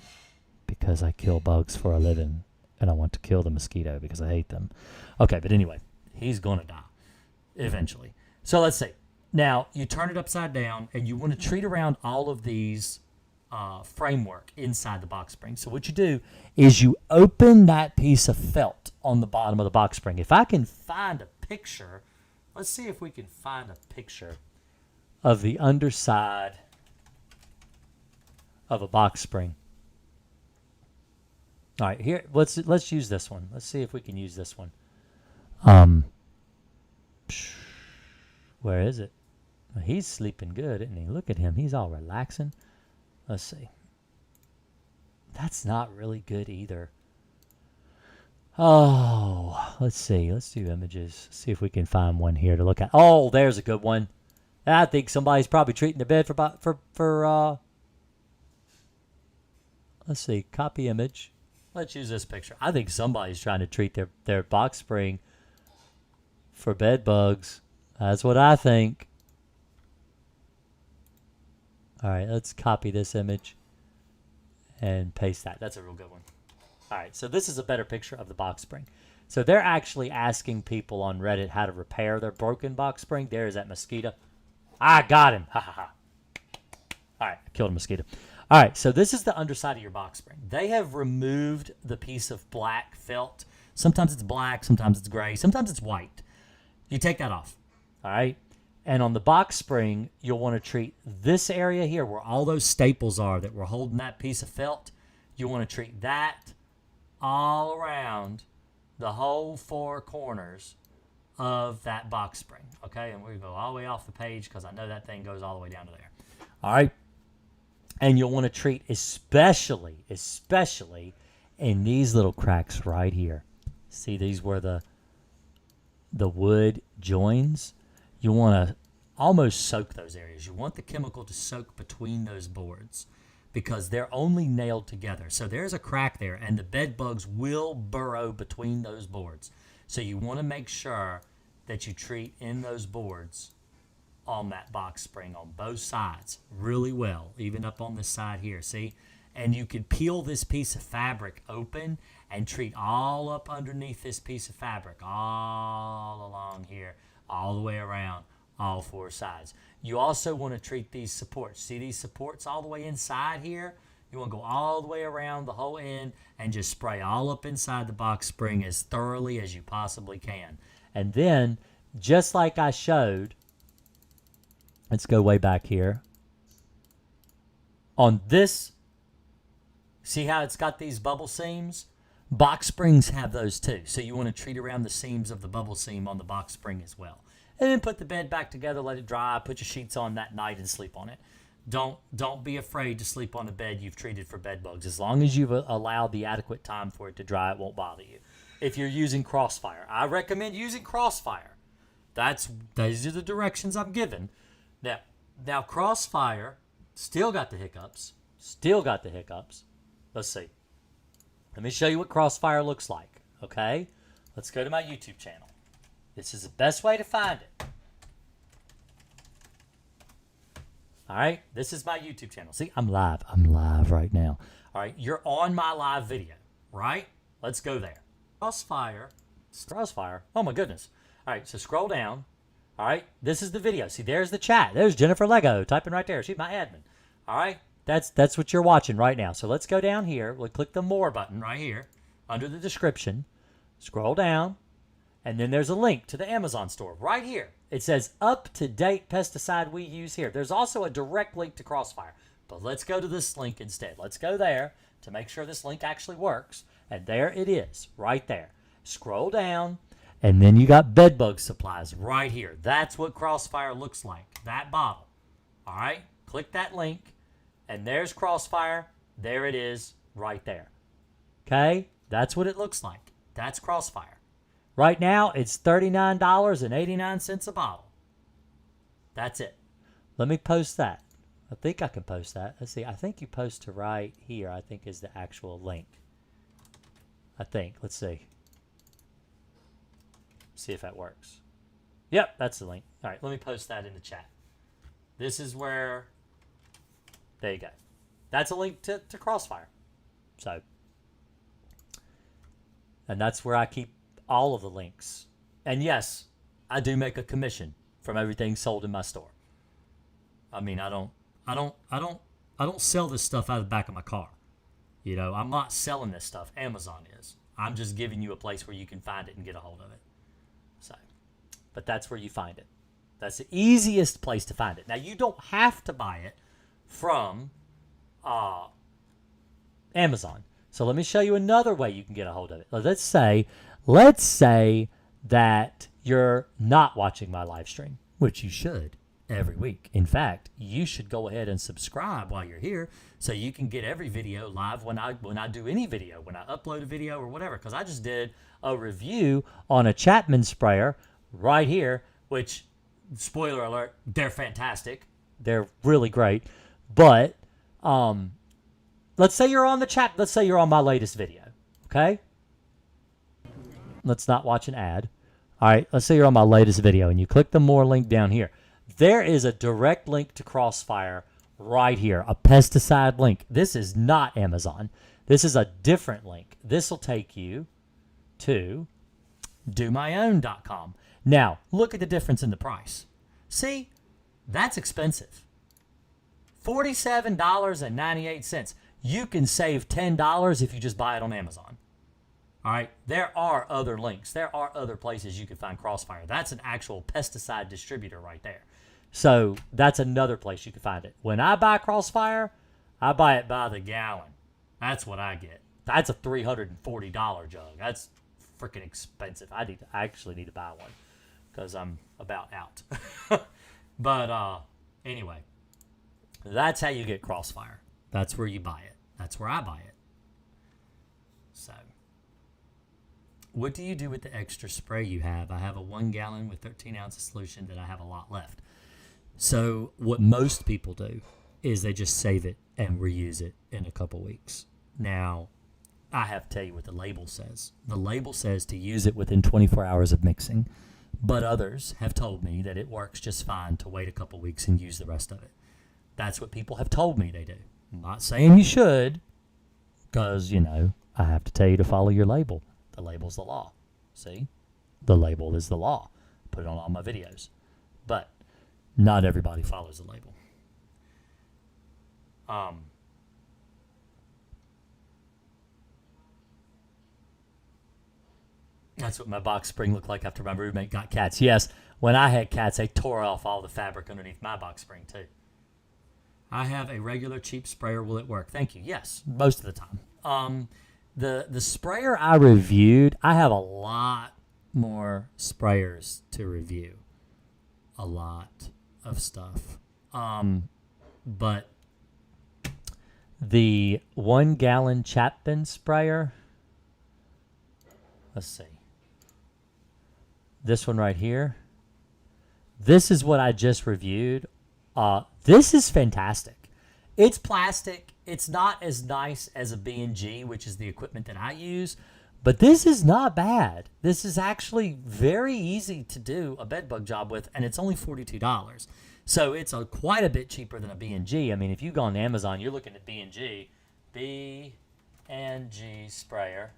because I kill bugs for a living, and I want to kill the mosquito because I hate them. Okay, but anyway, he's going to die eventually. So let's see. Now, you turn it upside down, and you want to treat around all of these framework inside the box spring. So what you do is you open that piece of felt on the bottom of the box spring. If I can find a picture, let's see if we can find a picture of the underside of a box spring. All right, here, let's use this one. Let's see if we can use this one. Where is it? He's sleeping good, isn't he? Look at him. He's all relaxing. Let's see. That's not really good either. Oh, let's see. Let's do images. See if we can find one here to look at. Oh, there's a good one. I think somebody's probably treating the bed for let's see, copy image. Let's use this picture. I think somebody's trying to treat their box spring for bed bugs. That's what I think. All right, let's copy this image and paste that. That's a real good one. All right, so this is a better picture of the box spring. So they're actually asking people on Reddit how to repair their broken box spring. There's that mosquito. I got him. Ha ha ha. All right, I killed a mosquito. All right, so this is the underside of your box spring. They have removed the piece of black felt. Sometimes it's black, sometimes it's gray, sometimes it's white. You take that off, all right? And on the box spring, you'll want to treat this area here where all those staples are that were holding that piece of felt. You want to treat that all around the whole four corners of that box spring, okay? And we're going to go all the way off the page because I know that thing goes all the way down to there. All right? And you'll want to treat especially in these little cracks right here. See these where the wood joins? You want to almost soak those areas. You want the chemical to soak between those boards because they're only nailed together. So there's a crack there, and the bed bugs will burrow between those boards. So you want to make sure that you treat in those boards on that box spring on both sides really well, even up on this side here, see? And you can peel this piece of fabric open and treat all up underneath this piece of fabric, all along here, all the way around, all four sides. You also want to treat these supports. See these supports all the way inside here? You want to go all the way around the whole end and just spray all up inside the box spring as thoroughly as you possibly can. And then, just like I showed, let's go way back here. On this, see how it's got these bubble seams? Box springs have those too. So you want to treat around the seams of the bubble seam on the box spring as well. And then put the bed back together, let it dry, put your sheets on that night and sleep on it. Don't be afraid to sleep on a bed you've treated for bed bugs. As long as you've allowed the adequate time for it to dry, it won't bother you. If you're using Crossfire, I recommend using Crossfire. Those are the directions I'm given. Now Crossfire still got the hiccups. Let's see. Let me show you what Crossfire looks like, okay? Let's go to my YouTube channel. This is the best way to find it. All right, this is my YouTube channel. See, I'm live right now. All right, you're on my live video, right? Let's go there. Crossfire. Oh my goodness. All right, so scroll down. All right, this is the video. See, there's the chat. There's Jennifer Lego typing right there. She's my admin. All right, that's what you're watching right now. So let's go down here. We'll click the More button right here under the description. Scroll down, and then there's a link to the Amazon store right here. It says up-to-date pesticide we use here. There's also a direct link to Crossfire, but let's go to this link instead. Let's go there to make sure this link actually works, and there it is right there. Scroll down. And then you got bedbug supplies right here. That's what Crossfire looks like, that bottle. All right, click that link, and there's Crossfire. There it is right there. Okay, that's what it looks like. That's Crossfire. Right now, it's $39.89 a bottle. That's it. Let me post that. I think I can post that. Let's see. I think you post to right here, I think is the actual link. I think. Let's see. See if that works. Yep, that's the link. All right, let me post that in the chat. This is where, there you go. That's a link to Crossfire. So, and that's where I keep all of the links. And yes, I do make a commission from everything sold in my store. I mean, I don't sell this stuff out of the back of my car. You know, I'm not selling this stuff. Amazon is. I'm just giving you a place where you can find it and get a hold of it. So, but that's where you find it. That's the easiest place to find it. Now, you don't have to buy it from Amazon. So let me show you another way you can get a hold of it. Let's say that you're not watching my live stream, which you should every week. In fact, you should go ahead and subscribe while you're here so you can get every video live when I do any video, when I upload a video or whatever. Because I just did a review on a Chapman sprayer right here, which, spoiler alert, they're fantastic. They're really great. But let's say you're on the chat. Let's say you're on my latest video. Okay? Let's not watch an ad. All right, let's say you're on my latest video and you click the more link down here. There is a direct link to Crossfire right here, a pesticide link. This is not Amazon. This is a different link. This will take you to domyown.com. Now, look at the difference in the price. See, that's expensive. $47.98. You can save $10 if you just buy it on Amazon. All right, there are other links. There are other places you can find Crossfire. That's an actual pesticide distributor right there. So that's another place you can find it. When I buy Crossfire, I buy it by the gallon. That's what I get. That's a $340 jug. That's freaking expensive. I actually need to buy one because I'm about out. But anyway, that's how you get Crossfire. That's where you buy it. That's where I buy it. So, what do you do with the extra spray you have? I have a 1 gallon with 13 ounces solution that I have a lot left. So what most people do is they just save it and reuse it in a couple weeks. Now, I have to tell you what the label says. The label says to use it within 24 hours of mixing, but others have told me that it works just fine to wait a couple weeks and use the rest of it. That's what people have told me they do. I'm not saying you should, because, you know, I have to tell you to follow your label. The label's the law. See? The label is the law. Put it on all my videos. But not everybody follows the label. That's what my box spring looked like after my roommate got cats. Yes, when I had cats, they tore off all the fabric underneath my box spring too. I have a regular cheap sprayer. Will it work? Thank you. Yes, most of the time. The sprayer I reviewed, I have a lot more sprayers to review. A lot of stuff. But the 1 gallon Chapman sprayer, let's see. This one right here. This is what I just reviewed. This is fantastic. It's plastic. It's not as nice as a B&G, which is the equipment that I use, but this is not bad. This is actually very easy to do a bedbug job with, and it's only $42. So it's quite a bit cheaper than a B&G. I mean, if you go on Amazon, you're looking at B&G sprayer.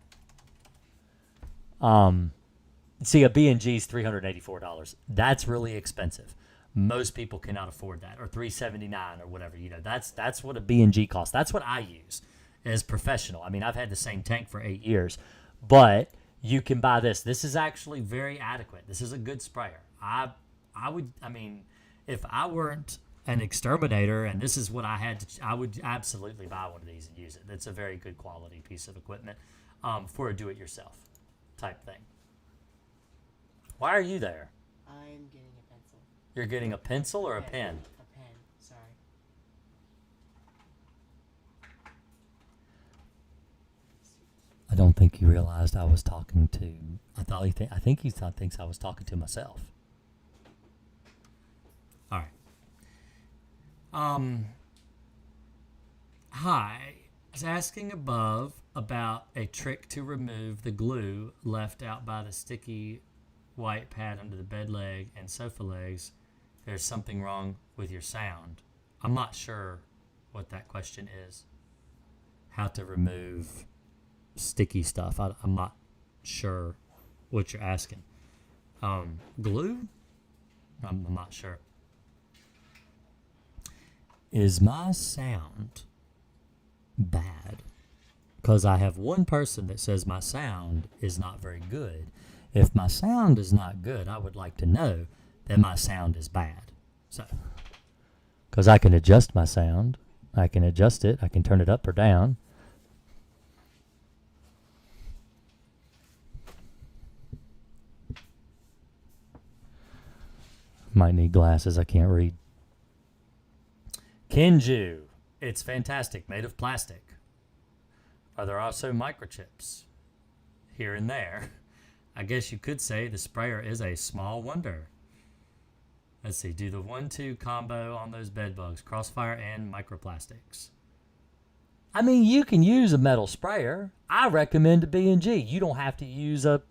See, a B&G is $384. That's really expensive. Most people cannot afford that, or $379 or whatever. You know, that's what a B&G costs. That's what I use as professional. I mean, I've had the same tank for 8 years, but you can buy this. This is actually very adequate. This is a good sprayer. I mean, if I weren't an exterminator and this is what I had to, I would absolutely buy one of these and use it. It's a very good quality piece of equipment for a do-it-yourself type thing. Why are you there? I'm getting a pencil. You're getting a pencil or a pen? A pen, sorry. I don't think he realized I was talking to. I think he thinks I was talking to myself. All right. Hi. I was asking above about a trick to remove the glue left out by the sticky white pad under the bed leg and sofa legs. There's something wrong with your sound. I'm not sure what that question is. How to remove sticky stuff. I'm not sure what you're asking. Glue? I'm not sure. Is my sound bad? Because I have one person that says my sound is not very good. If my sound is not good, I would like to know that my sound is bad. So, because I can adjust my sound, I can adjust it, I can turn it up or down. Might need glasses, I can't read. Kenju. It's fantastic, made of plastic. Are there also microchips? Here and there. I guess you could say the sprayer is a small wonder. Let's see, do the 1-2 combo on those bed bugs, crossfire and microplastics. I mean, you can use a metal sprayer. I recommend a B&G. You don't have to use a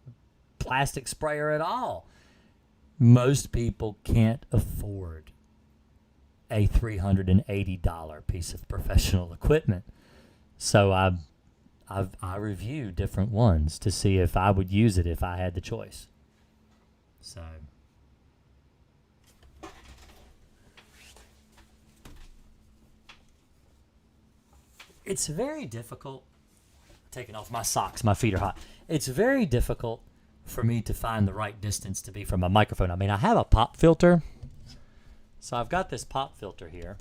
plastic sprayer at all. Most people can't afford a $380 piece of professional equipment. So I review different ones to see if I would use it if I had the choice. So it's very difficult. Taking off my socks, my feet are hot. It's very difficult for me to find the right distance to be from a microphone. I mean, I have a pop filter. So I've got this pop filter here.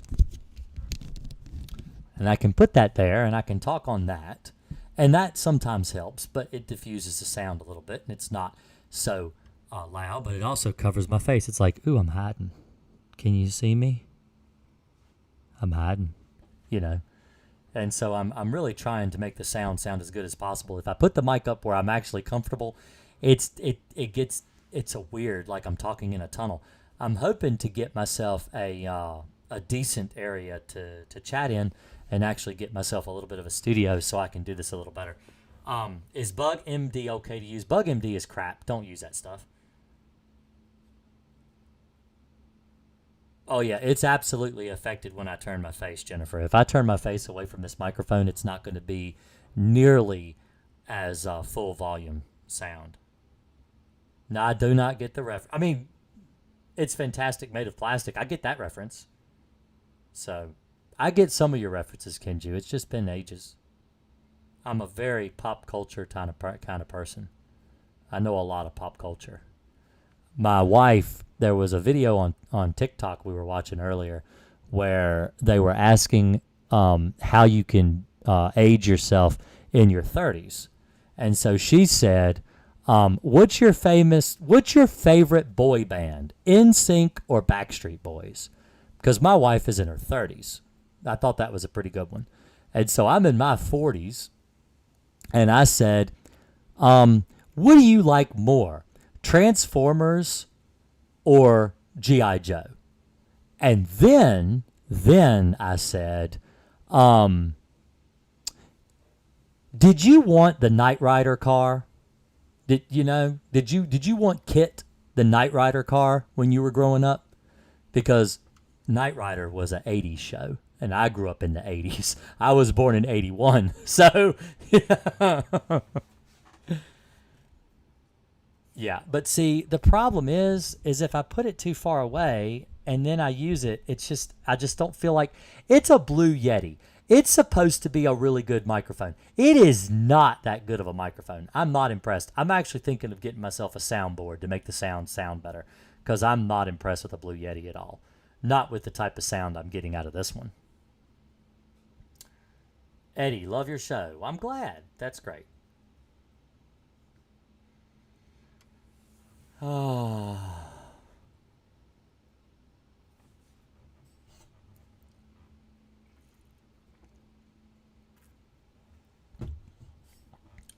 And I can put that there and I can talk on that. And that sometimes helps, but it diffuses the sound a little bit and it's not so loud, but it also covers my face. It's like, ooh, I'm hiding. Can you see me? I'm hiding, you know. And so I'm really trying to make the sound as good as possible. If I put the mic up where I'm actually comfortable, it's a weird, like I'm talking in a tunnel. I'm hoping to get myself a decent area to chat in and actually get myself a little bit of a studio so I can do this a little better. Is Bug MD okay to use? Bug MD is crap. Don't use that stuff. Oh, yeah, it's absolutely affected when I turn my face, Jennifer. If I turn my face away from this microphone, it's not going to be nearly as full volume sound. Now, I do not get the reference. I mean, it's fantastic, made of plastic. I get that reference. So, I get some of your references, Kenju. It's just been ages. I'm a very pop culture kind of person. I know a lot of pop culture. My wife, there was a video on TikTok we were watching earlier where they were asking how you can age yourself in your 30s. And so she said, what's your favorite boy band, NSYNC or Backstreet Boys? Because my wife is in her 30s. I thought that was a pretty good one. And so I'm in my 40s, and I said, what do you like more, Transformers or G.I. Joe? And then I said, did you want the Knight Rider car? Did you want Kit, the Knight Rider car, when you were growing up? Because Knight Rider was an 80s show, and I grew up in the 80s. I was born in 81. So, yeah. But see, the problem is if I put it too far away and then I use it, I just don't feel like it's a Blue Yeti. It's supposed to be a really good microphone. It is not that good of a microphone. I'm not impressed. I'm actually thinking of getting myself a soundboard to make the sound better, because I'm not impressed with the Blue Yeti at all. Not with the type of sound I'm getting out of this one. Eddie, love your show. I'm glad. That's great. Oh.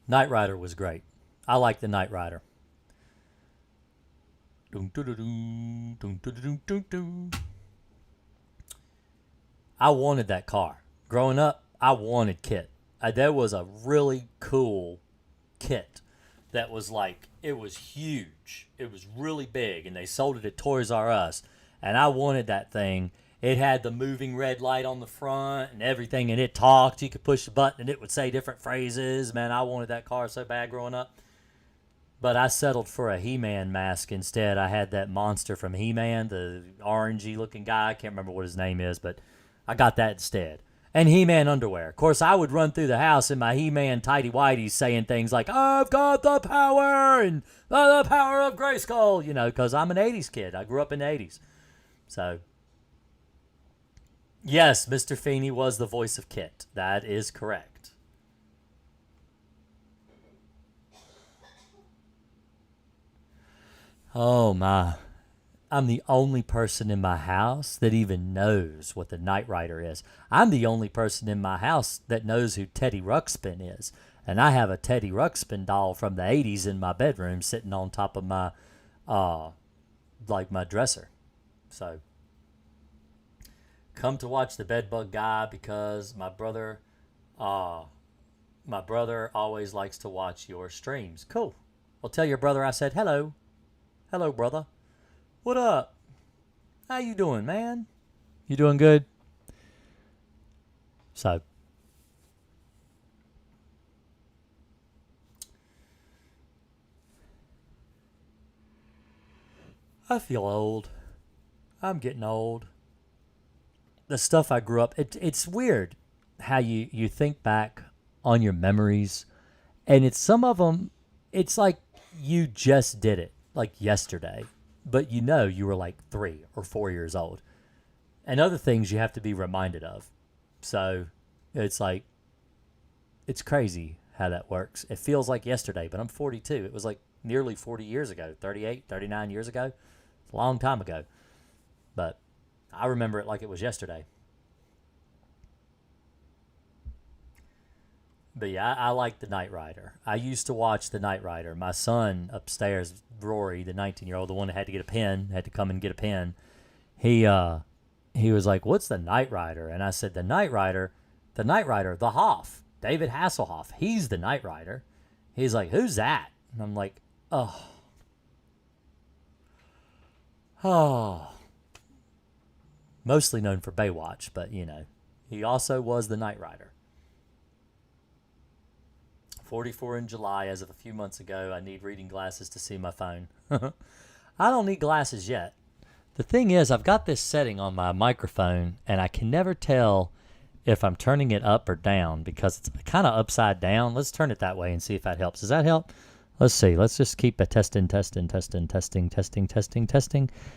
Knight Rider was great. I like the Knight Rider. I wanted that car. Growing up, I wanted kit. There was a really cool kit that was like, it was huge. It was really big, and they sold it at Toys R Us. And I wanted that thing. It had the moving red light on the front and everything, and it talked. You could push the button, and it would say different phrases. Man, I wanted that car so bad growing up. But I settled for a He-Man mask instead. I had that monster from He-Man, the orangey looking guy. I can't remember what his name is, but I got that instead. And He-Man underwear. Of course, I would run through the house in my He-Man tighty whities saying things like, I've got the power and the power of Grayskull, because I'm an 80s kid. I grew up in the 80s. So, yes, Mr. Feeney was the voice of Kit. That is correct. Oh my. I'm the only person in my house that even knows what the Knight Rider is. I'm the only person in my house that knows who Teddy Ruxpin is. And I have a Teddy Ruxpin doll from the 80s in my bedroom sitting on top of my my dresser. So come to watch the Bedbug Guy because my brother always likes to watch your streams. Cool. Well, tell your brother I said hello. Hello, brother. What up? How you doing, man? You doing good? So, I feel old. I'm getting old. The stuff I grew up, it's weird how you think back on your memories, and it's some of them, it's like you just did it, like yesterday, but you were like 3 or 4 years old. And other things you have to be reminded of. So it's like, it's crazy how that works. It feels like yesterday, but I'm 42. It was like nearly 40 years ago, 38, 39 years ago. It's a long time ago. But I remember it like it was yesterday. But yeah, I like the Knight Rider. I used to watch the Knight Rider. My son upstairs, Rory, the 19-year-old, the one that had to get a pen, had to come and get a pen. He was like, "What's the Knight Rider?" And I said, the Knight Rider, the Hoff, David Hasselhoff. He's the Knight Rider." He's like, "Who's that?" And I'm like, "Oh, oh." Mostly known for Baywatch, but he also was the Knight Rider. 44 in July as of a few months ago. I need reading glasses to see my phone. I don't need glasses yet. The thing is, I've got this setting on my microphone, and I can never tell if I'm turning it up or down because it's kind of upside down. Let's turn it that way and see if that helps. Does that help? Let's see. Let's just keep a testing.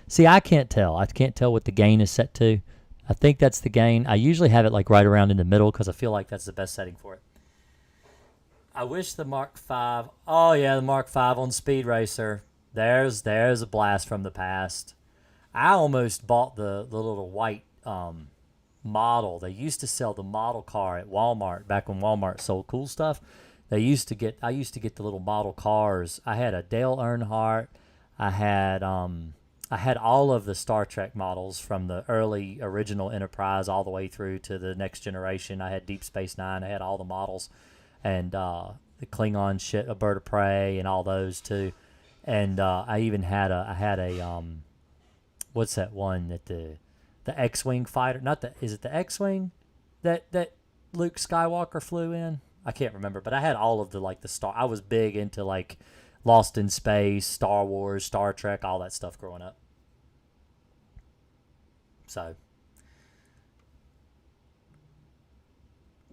See, I can't tell. I can't tell what the gain is set to. I think that's the gain. I usually have it like right around in the middle because I feel like that's the best setting for it. I wish the Mark V. Oh yeah, the Mark V on Speed Racer. There's a blast from the past. I almost bought the little white model. They used to sell the model car at Walmart back when Walmart sold cool stuff. I used to get the little model cars. I had a Dale Earnhardt. I had all of the Star Trek models from the early original Enterprise all the way through to the Next Generation. I had Deep Space Nine. I had all the models. And the Klingon shit, a Bird of Prey, and all those too. And I even had a what's that one that the X-wing fighter? Is it the X-wing that Luke Skywalker flew in? I can't remember, but I had all of the Star. I was big into like Lost in Space, Star Wars, Star Trek, all that stuff growing up. So.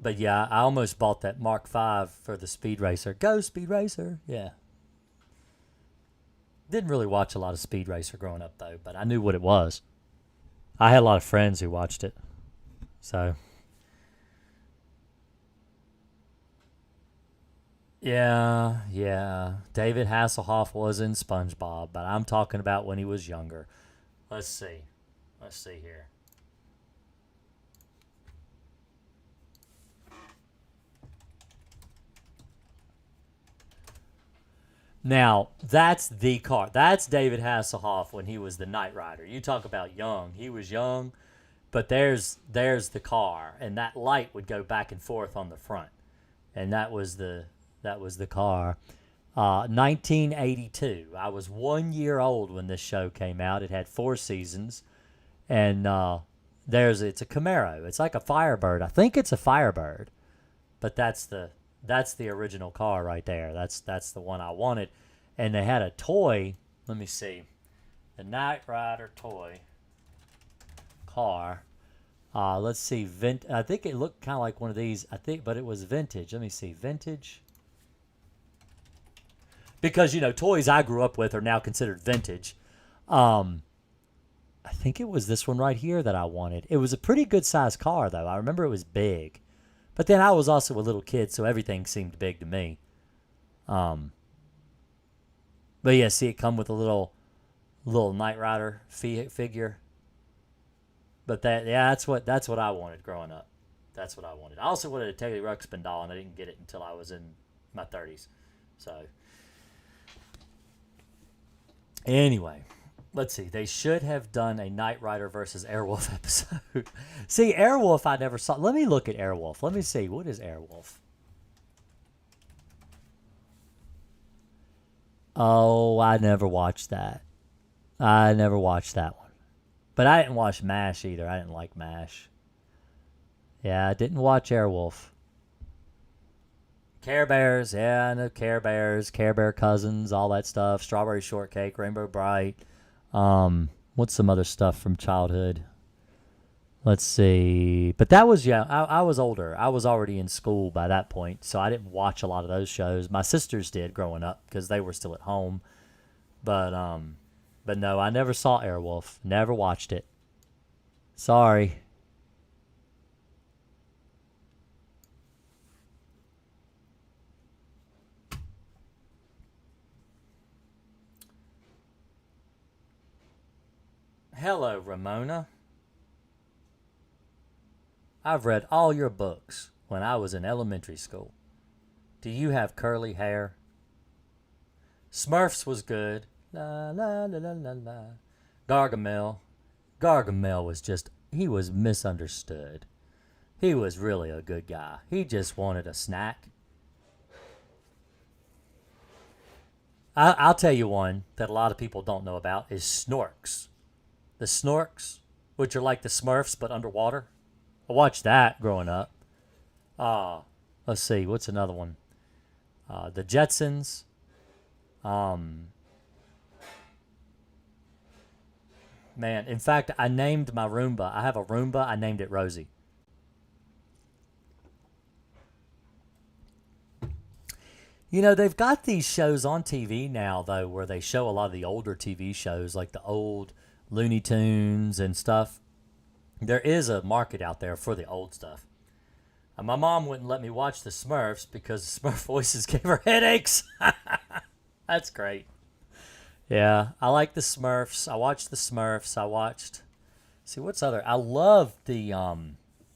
But yeah, I almost bought that Mark V for the Speed Racer. Go Speed Racer! Yeah. Didn't really watch a lot of Speed Racer growing up though, but I knew what it was. I had a lot of friends who watched it. So. Yeah. David Hasselhoff was in SpongeBob, but I'm talking about when he was younger. Let's see here. Now, that's the car. That's David Hasselhoff when he was the Knight Rider. You talk about young. He was young, But there's the car, and that light would go back and forth on the front, and that was the car. 1982. I was 1 year old when this show came out. It had 4 seasons, and it's a Camaro. It's like a Firebird. I think it's a Firebird, but that's the original car right there. That's the one I wanted, and they had a toy. Let me see, the Knight Rider toy car. Let's see, I think it looked kind of like one of these. I think, but it was vintage. Let me see, vintage. Because toys I grew up with are now considered vintage. I think it was this one right here that I wanted. It was a pretty good sized car though. I remember it was big, but then I was also a little kid, so everything seemed big to me. Um, but yeah, see, it come with a little Knight Rider figure. But that's what I wanted growing up. That's what I wanted. I also wanted a Teddy Ruxpin doll, and I didn't get it until I was in my 30s. So anyway, let's see. They should have done a Knight Rider versus Airwolf episode. See, Airwolf I never saw. Let me look at Airwolf. Let me see. What is Airwolf? Oh, I never watched that. I never watched that one. But I didn't watch MASH either. I didn't like MASH. Yeah, I didn't watch Airwolf. Care Bears, yeah, I know Care Bears, Care Bear Cousins, all that stuff. Strawberry Shortcake, Rainbow Bright. What's some other stuff from childhood? Let's see. But that was, yeah, I was older. I was already in school by that point, so I didn't watch a lot of those shows. My sisters did growing up because they were still at home. But no, I never saw Airwolf. Never watched it. Sorry. Hello, Ramona. I've read all your books when I was in elementary school. Do you have curly hair? Smurfs was good. La la la la la la. Gargamel. Gargamel he was misunderstood. He was really a good guy. He just wanted a snack. I'll tell you one that a lot of people don't know about is Snorks. The Snorks, which are like the Smurfs but underwater. I watched that growing up. Let's see, what's another one? The Jetsons. Man, in fact, I named my Roomba. I have a Roomba. I named it Rosie. They've got these shows on TV now, though, where they show a lot of the older TV shows, like the old Looney Tunes and stuff. There is a market out there for the old stuff. And my mom wouldn't let me watch the Smurfs because the Smurf voices gave her headaches. That's great. Yeah, I like the Smurfs. I watched the Smurfs. See, what's other? I love the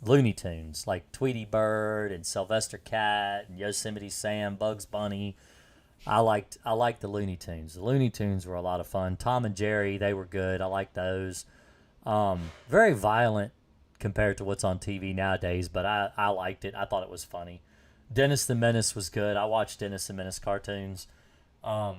Looney Tunes, like Tweety Bird and Sylvester Cat and Yosemite Sam, Bugs Bunny. I liked the Looney Tunes. The Looney Tunes were a lot of fun. Tom and Jerry, they were good. I liked those. Very violent compared to what's on TV nowadays, but I liked it. I thought it was funny. Dennis the Menace was good. I watched Dennis the Menace cartoons. I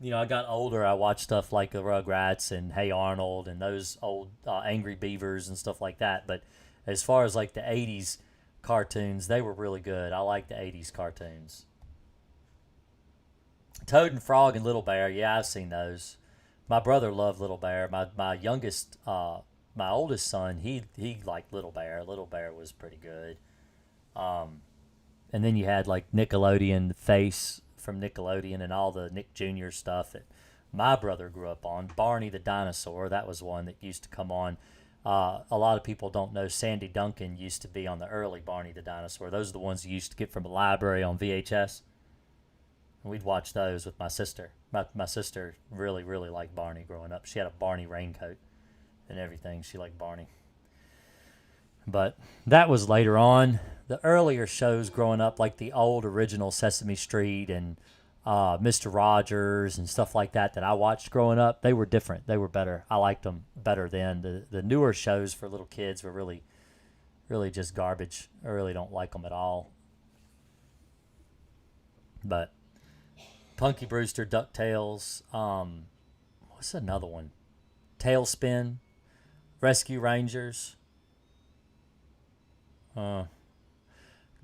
got older. I watched stuff like the Rugrats and Hey Arnold and those old Angry Beavers and stuff like that. But as far as like the 80s cartoons, they were really good. I like the 80s cartoons. Toad and Frog and Little Bear, yeah, I've seen those. My brother loved Little Bear. My youngest, my oldest son, he liked Little Bear. Little Bear was pretty good. And then you had like Nickelodeon Face from Nickelodeon and all the Nick Jr. stuff that my brother grew up on. Barney the Dinosaur, that was one that used to come on. A lot of people don't know Sandy Duncan used to be on the early Barney the Dinosaur. Those are the ones you used to get from the library on VHS. And we'd watch those with my sister. My sister really, really liked Barney growing up. She had a Barney raincoat and everything. She liked Barney. But that was later on. The earlier shows growing up, like the old original Sesame Street and Mr. Rogers and stuff like that I watched growing up. They were different. They were better. I liked them better then. The newer shows for little kids were really, really just garbage. I really don't like them at all. But Punky Brewster, DuckTales, what's another one? Tailspin, Rescue Rangers,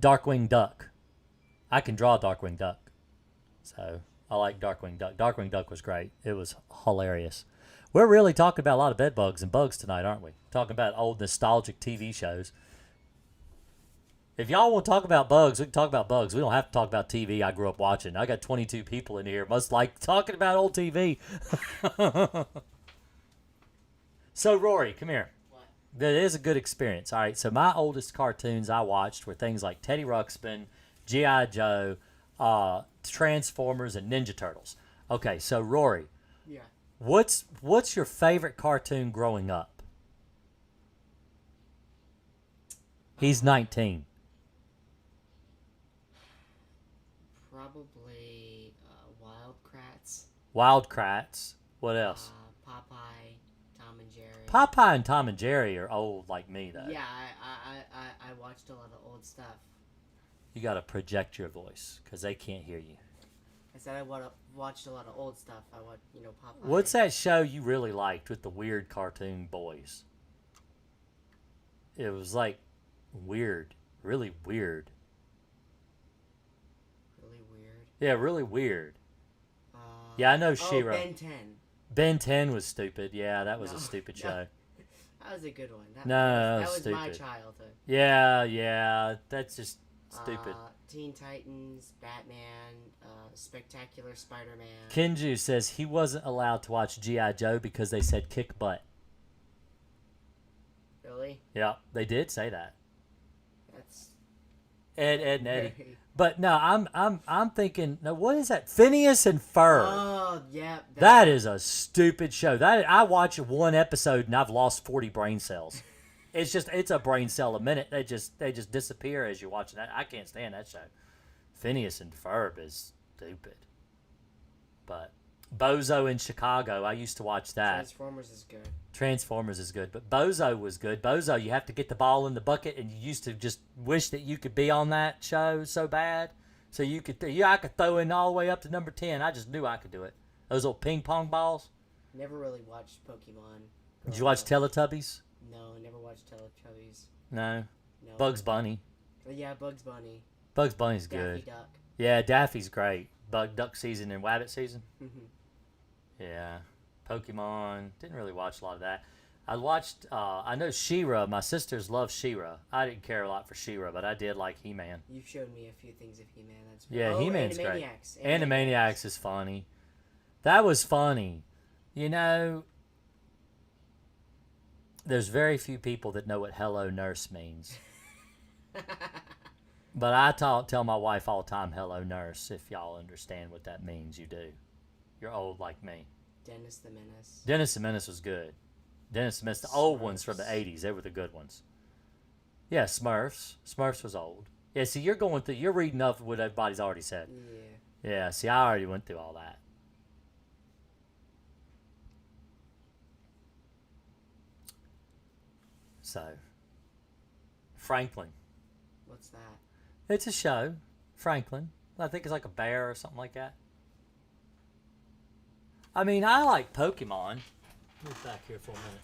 Darkwing Duck. I can draw Darkwing Duck. So I like Darkwing Duck. Darkwing Duck was great. It was hilarious. We're really talking about a lot of bed bugs and bugs tonight, aren't we? Talking about old nostalgic TV shows. If y'all want to talk about bugs, we can talk about bugs. We don't have to talk about TV I grew up watching. I got 22 people in here. Must like talking about old TV. So, Rory, come here. What? That is a good experience. All right, so my oldest cartoons I watched were things like Teddy Ruxpin, G.I. Joe, Transformers, and Ninja Turtles. Okay, so Rory, Yeah. what's your favorite cartoon growing up? He's 19. Probably Wild Kratts. Wild Kratts. What else? Popeye, Tom and Jerry. Popeye and Tom and Jerry are old like me, though. Yeah, I watched a lot of old stuff. You got to project your voice because they can't hear you. I said watched a lot of old stuff. I watched, Popeye. What's that show you really liked with the weird cartoon boys? It was like weird, really weird. Really weird. Yeah, really weird. Yeah, I know She-Ra. Ben 10. Ben 10 was stupid. Yeah, that was No, a stupid no. show. That was a good one. No, that was my stupid. childhood. Yeah, that's just stupid. Teen Titans, Batman, Spectacular Spider-Man. Kenju says he wasn't allowed to watch G.I. Joe because they said kick butt. Really? Yeah, they did say that. That's Ed, and Eddie. very... But no, I'm thinking. No, what is that? Phineas and Ferb. Oh, yeah. That is a stupid show. That I watch one episode and I've lost 40 brain cells. It's a brain cell a minute. They just disappear as you're watching that. I can't stand that show. Phineas and Ferb is stupid. But Bozo in Chicago, I used to watch that. Transformers is good. Transformers is good, but Bozo was good. Bozo, you have to get the ball in the bucket, and you used to just wish that you could be on that show so bad. So you could, I could throw in all the way up to number 10. I just knew I could do it. Those little ping pong balls. Never really watched Pokemon. Did you watch Teletubbies? No, never watched Teletubbies. No. No. Bugs Bunny. Yeah, Bugs Bunny. Bugs Bunny's Daffy good. Duck. Yeah, Daffy's great. Duck season and Wabbit season. Mhm. Yeah. Pokemon. Didn't really watch a lot of that. I watched, I know She-Ra. My sisters love She-Ra. I didn't care a lot for She-Ra, but I did like He-Man. You've showed me a few things of He-Man. That's Yeah, He-Man's great. Animaniacs. Animaniacs is funny. That was funny. You know, there's very few people that know what hello nurse means. But I tell my wife all the time, hello nurse. If y'all understand what that means, you do. You're old like me. Dennis the Menace. Dennis the Menace was good. Dennis the Menace, the old ones from the 80s, they were the good ones. Yeah, Smurfs. Smurfs was old. Yeah, see, you're reading up what everybody's already said. Yeah. Yeah, see, I already went through all that. So, Franklin. What's that? It's a show. Franklin. I think it's like a bear or something like that. I mean, I like Pokemon. Move back here for a minute.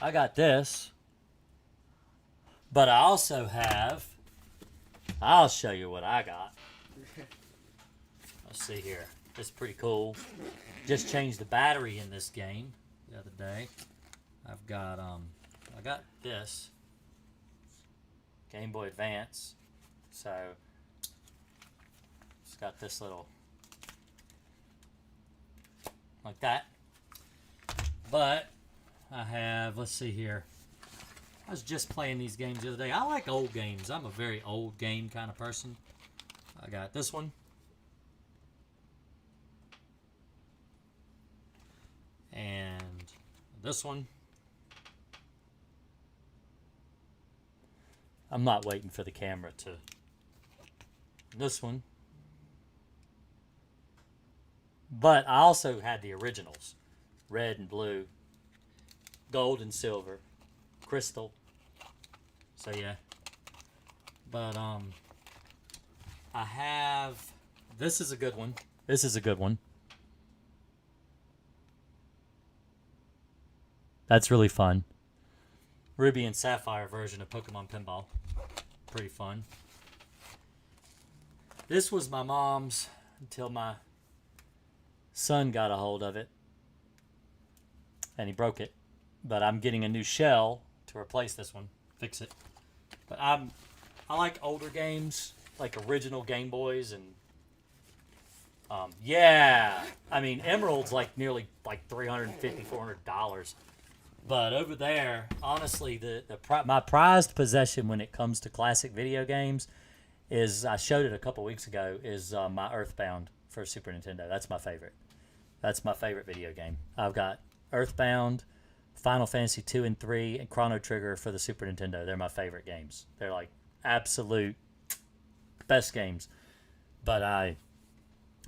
I got this. But I also have... I'll show you what I got. Let's see here. It's pretty cool. Just changed the battery in this game the other day. I've got I got this Game Boy Advance. So it's got this little like that. But I have, let's see here. I was just playing these games the other day. I like old games. I'm a very old game kind of person. I got this one. And this one. I'm not waiting for the camera to. This one. But I also had the originals. Red and blue. Gold and silver. Crystal. So yeah. But I have. This is a good one. This is a good one. That's really fun. Ruby and Sapphire version of Pokemon Pinball. Pretty fun. This was my mom's until my son got a hold of it. And he broke it. But I'm getting a new shell to replace this one. Fix it. But I like older games, like original Game Boys and yeah. I mean, Emerald's like nearly like $350, $400. But over there, honestly, my prized possession when it comes to classic video games is, I showed it a couple weeks ago, is my Earthbound for Super Nintendo. That's my favorite. That's my favorite video game. I've got Earthbound, Final Fantasy 2 and 3, and Chrono Trigger for the Super Nintendo. They're my favorite games. They're like absolute best games. But I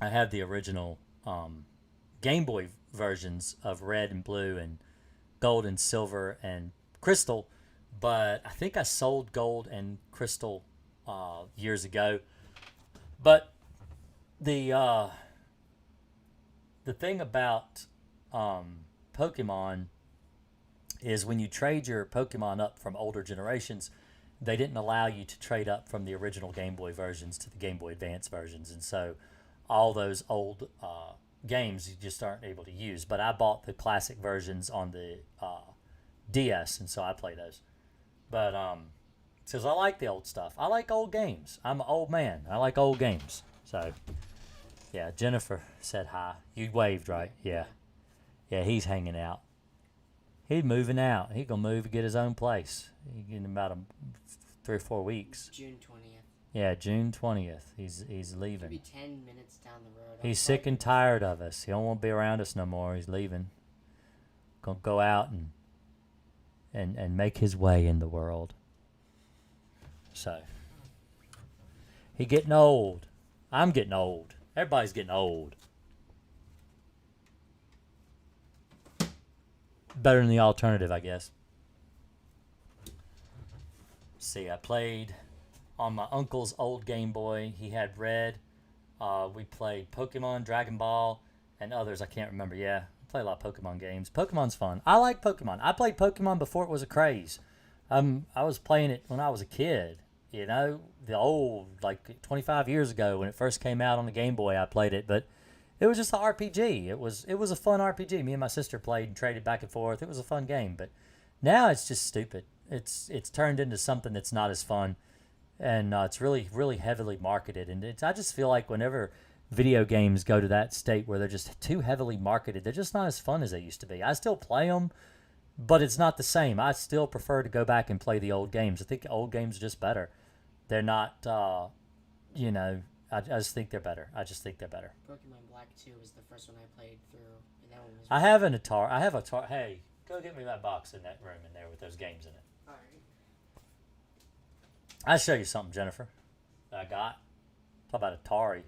have the original Game Boy versions of Red and Blue and Gold and Silver and Crystal, but I think I sold Gold and Crystal years ago. But the thing about Pokemon is when you trade your Pokemon up from older generations, they didn't allow you to trade up from the original Game Boy versions to the Game Boy Advance versions, and so all those old games you just aren't able to use. But I bought the classic versions on the DS, and so I play those. But because I like the old stuff, I like old games. I'm an old man. I like old games. So yeah, Jennifer said hi. You waved, right? Yeah, yeah. He's hanging out. He's moving out. He's gonna move and get his own place in about 3 or 4 weeks. June 20th. Yeah, June 20th. He's leaving. Could be 10 minutes down the road. He's sick and tired of us. He don't want to be around us no more. He's leaving. Gonna go out and make his way in the world. So he getting old. I'm getting old. Everybody's getting old. Better than the alternative, I guess. See, I played on my uncle's old Game Boy. He had Red. We played Pokemon, Dragon Ball, and others I can't remember. Yeah, I play a lot of Pokemon games. Pokemon's fun. I like Pokemon. I played Pokemon before it was a craze. I was playing it when I was a kid. You know, the old, like 25 years ago when it first came out on the Game Boy, I played it. But it was just an RPG. It was a fun RPG. Me and my sister played and traded back and forth. It was a fun game. But now it's just stupid. It's turned into something that's not as fun. And it's really, really heavily marketed. And I just feel like whenever video games go to that state where they're just too heavily marketed, they're just not as fun as they used to be. I still play them, but it's not the same. I still prefer to go back and play the old games. I think old games are just better. They're not, I just think they're better. I just think they're better. Pokemon Black 2 was the first one I played through, and that one was... I have an Atari. I have a Atari. Hey, go get me that box in that room in there with those games in it. Alright. I'll show you something, Jennifer, that I got. Talk about Atari.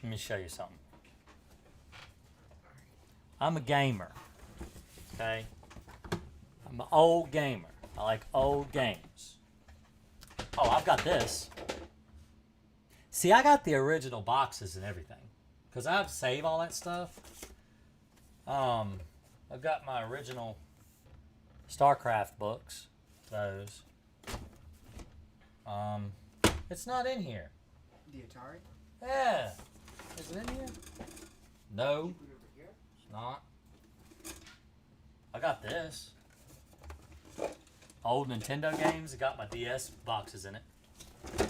Let me show you something. I'm a gamer, okay? I'm an old gamer. I like old games. Oh, I've got this. See, I got the original boxes and everything, because I have to save all that stuff. I've got my original StarCraft books, those. It's not in here. The Atari? Yeah. Is it in here? No. Not. I got this. Old Nintendo games. I got my DS boxes in it. You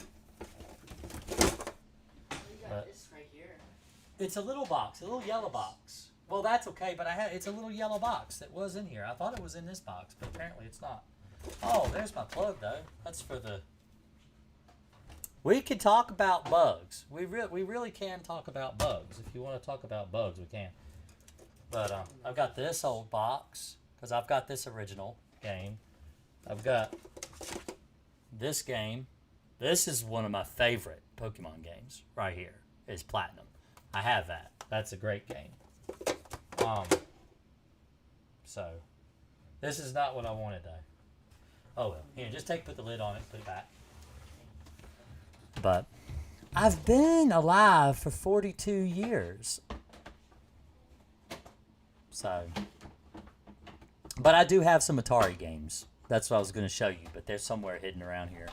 got this right here. It's a little box, a little yellow box. Well, that's okay, but it's a little yellow box that was in here. I thought it was in this box, but apparently it's not. Oh, there's my plug though. That's for the We could talk about bugs. We really can talk about bugs. If you want to talk about bugs, we can. But I've got this old box because I've got this original game. I've got this game. This is one of my favorite Pokemon games right here. Is Platinum. I have that. That's a great game. So this is not what I wanted though. Oh well. Here, just put the lid on it, put it back. But I've been alive for 42 years. So, but I do have some Atari games. That's what I was going to show you, but they're somewhere hidden around here.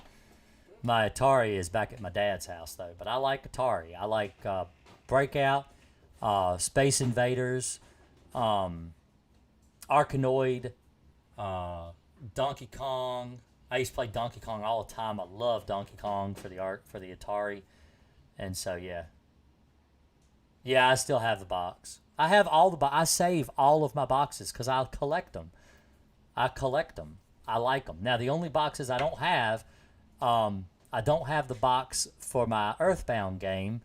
My Atari is back at my dad's house, though. But I like Atari. I like Breakout, Space Invaders, Arkanoid, Donkey Kong. I used to play Donkey Kong all the time. I love Donkey Kong for the Atari, and so yeah, I still have the box. I have all I save all of my boxes because I collect them. I like them. Now the only boxes I don't have. I don't have the box for my Earthbound game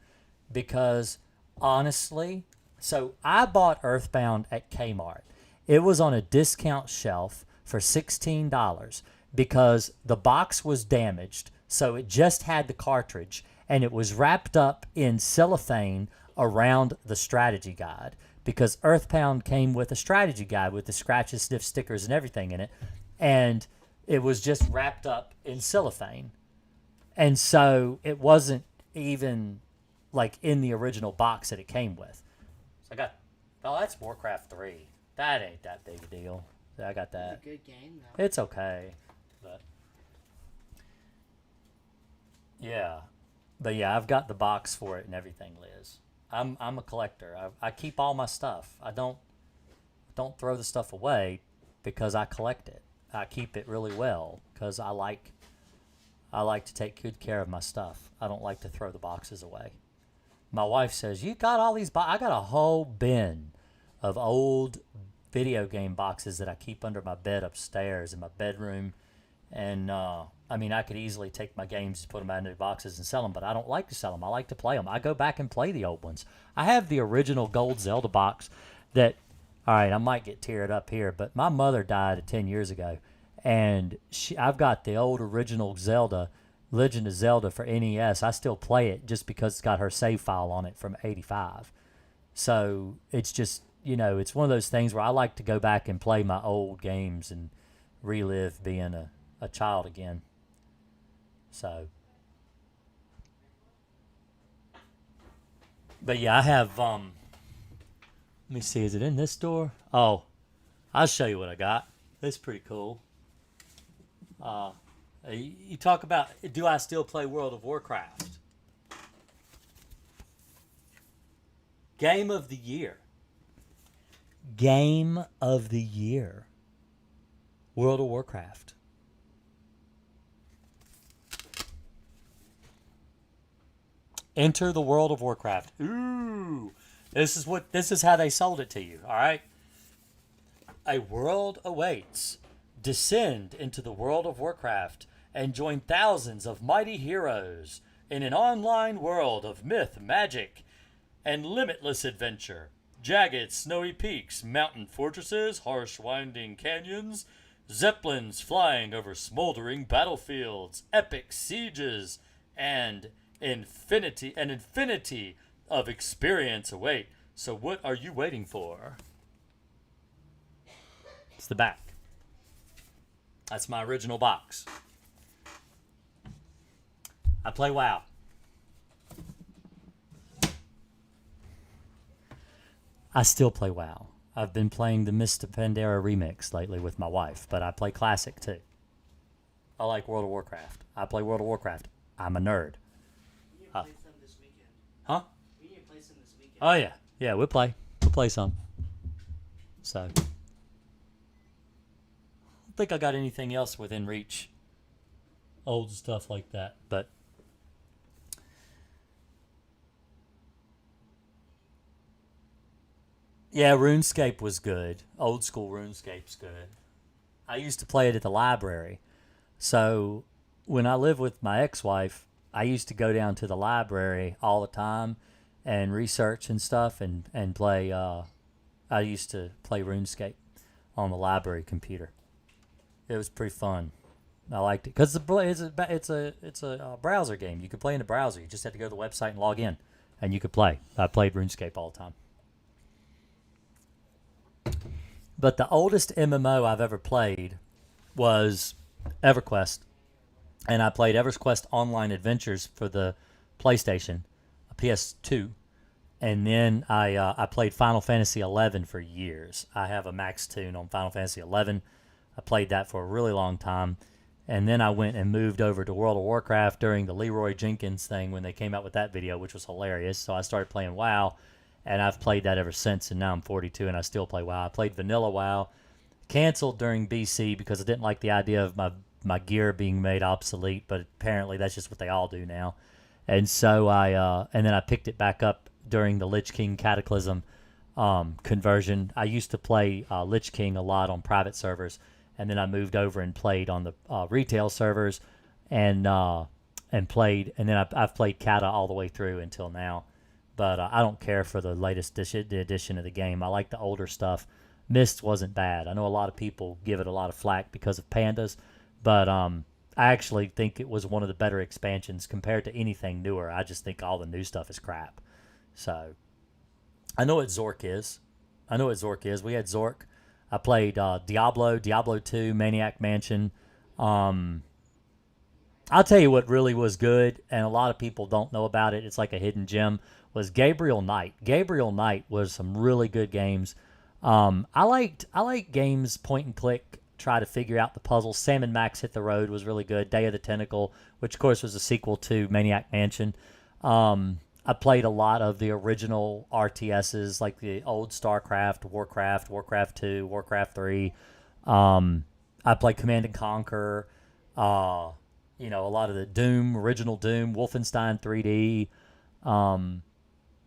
because honestly, so I bought Earthbound at Kmart. It was on a discount shelf for $16 because the box was damaged. So it just had the cartridge and it was wrapped up in cellophane around the strategy guide because Earthbound came with a strategy guide with the scratch and sniff stickers and everything in it. And it was just wrapped up in cellophane. And so it wasn't even like in the original box that it came with. So I got, that's Warcraft 3. That ain't that big a deal. I got that. It's a good game, though. It's okay. But yeah. But yeah, I've got the box for it and everything, Liz. I'm a collector. I keep all my stuff. I don't throw the stuff away because I collect it. I keep it really well because I like to take good care of my stuff. I don't like to throw the boxes away. My wife says, you got all these I got a whole bin of old video game boxes that I keep under my bed upstairs in my bedroom. And, I mean, I could easily take my games and put them into boxes and sell them, but I don't like to sell them. I like to play them. I go back and play the old ones. I have the original gold Zelda box that, all right, I might get teared up here, but my mother died 10 years ago. And I've got the old original Zelda, Legend of Zelda for NES. I still play it just because it's got her save file on it from '85. So it's just, it's one of those things where I like to go back and play my old games and relive being a child again. So, but yeah, I have, let me see, is it in this door? Oh, I'll show you what I got. It's pretty cool. You talk about, do I still play World of Warcraft? Game of the year. Game of the year. World of Warcraft. Enter the World of Warcraft. Ooh. This is how they sold it to you, all right? A world awaits. Descend into the world of Warcraft and join thousands of mighty heroes in an online world of myth, magic, and limitless adventure. Jagged, snowy peaks, mountain fortresses, harsh, winding canyons, zeppelins flying over smoldering battlefields, epic sieges, and infinity of experience await. So what are you waiting for? It's the back. That's my original box. I play WoW. I still play WoW. I've been playing the Mist of Pandaria remix lately with my wife, but I play Classic too. I like World of Warcraft. I play World of Warcraft. I'm a nerd. We need to play some this weekend. Huh? We need to play some this weekend. Oh yeah. Yeah, we'll play. We'll play some. So. I don't think I got anything else within reach. Old stuff like that, but yeah, RuneScape was good. Old school RuneScape's good. I used to play it at the library. So when I lived with my ex-wife, I used to go down to the library all the time and research and stuff and play. I used to play RuneScape on the library computer. It was pretty fun. I liked it because it's a browser game. You could play in the browser. You just had to go to the website and log in, and you could play. I played RuneScape all the time. But the oldest MMO I've ever played was EverQuest, and I played EverQuest Online Adventures for the PlayStation, a PS2, and then I played Final Fantasy 11 for years. I have a max tune on Final Fantasy 11. I played that for a really long time, and then I went and moved over to World of Warcraft during the Leroy Jenkins thing when they came out with that video, which was hilarious. So I started playing WoW, and I've played that ever since, and now I'm 42 and I still play WoW. I played vanilla WoW, canceled during BC because I didn't like the idea of my gear being made obsolete, but apparently that's just what they all do now. And so and then I picked it back up during the Lich King Cataclysm conversion. I used to play Lich King a lot on private servers, and then I moved over and played on the retail servers, and played, and then I've played Kata all the way through until now. But I don't care for the latest edition of the game. I like the older stuff. Mist wasn't bad. I know a lot of people give it a lot of flack because of pandas, but I actually think it was one of the better expansions compared to anything newer. I just think all the new stuff is crap. So I know what Zork is. We had Zork. I played Diablo 2, Maniac Mansion. I'll tell you what really was good, and a lot of people don't know about it. It's like a hidden gem. Was Gabriel Knight. Gabriel Knight was some really good games. I like games point and click, try to figure out the puzzles. Sam and Max Hit the Road was really good. Day of the Tentacle, which of course was a sequel to Maniac Mansion. I played a lot of the original RTSs, like the old StarCraft, Warcraft 2, Warcraft 3. I played Command and Conquer. A lot of the Doom, original Doom, Wolfenstein 3D.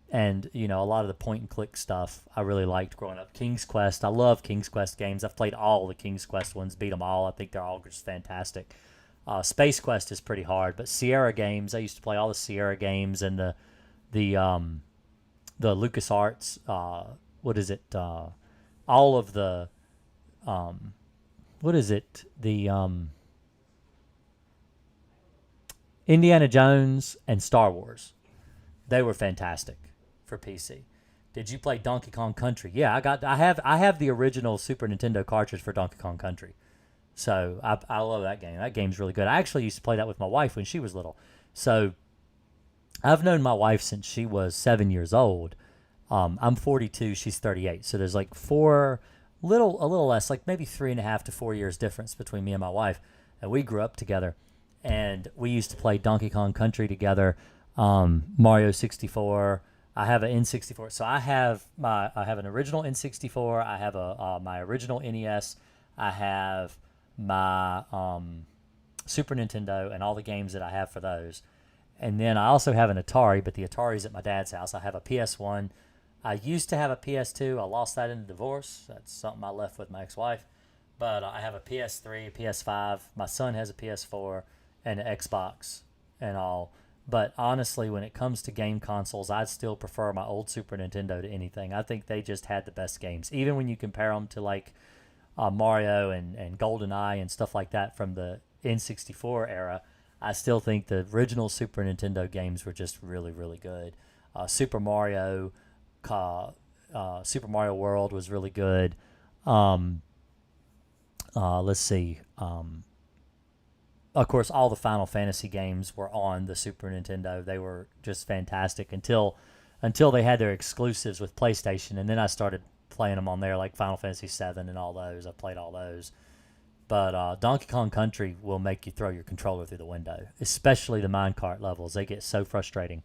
And a lot of the point and click stuff I really liked growing up. King's Quest, I love King's Quest games. I've played all the King's Quest ones, beat them all. I think they're all just fantastic. Space Quest is pretty hard, but Sierra games, I used to play all the Sierra games and the LucasArts. What is it? All of the what is it? The Indiana Jones and Star Wars. They were fantastic for PC. Did you play Donkey Kong Country? Yeah, I have the original Super Nintendo cartridge for Donkey Kong Country. So I love that game. That game's really good. I actually used to play that with my wife when she was little. So I've known my wife since she was 7 years old. I'm 42, she's 38. So there's like a little less, like maybe 3.5 to 4 years difference between me and my wife. And we grew up together. And we used to play Donkey Kong Country together. Mario 64. I have an N64. So I have an original N64. I have my original NES. I have my Super Nintendo and all the games that I have for those. And then I also have an Atari, but the Atari's at my dad's house. I have a PS1. I used to have a PS2. I lost that in a divorce. That's something I left with my ex-wife. But I have a PS3, a PS5. My son has a PS4 and an Xbox and all. But honestly, when it comes to game consoles, I'd still prefer my old Super Nintendo to anything. I think they just had the best games. Even when you compare them to like Mario and GoldenEye and stuff like that from the N64 era, I still think the original Super Nintendo games were just really, really good. Super Mario World was really good. Let's see. Of course, all the Final Fantasy games were on the Super Nintendo. They were just fantastic until they had their exclusives with PlayStation, and then I started playing them on there, like Final Fantasy VII and all those. I played all those. But Donkey Kong Country will make you throw your controller through the window, especially the minecart levels. They get so frustrating.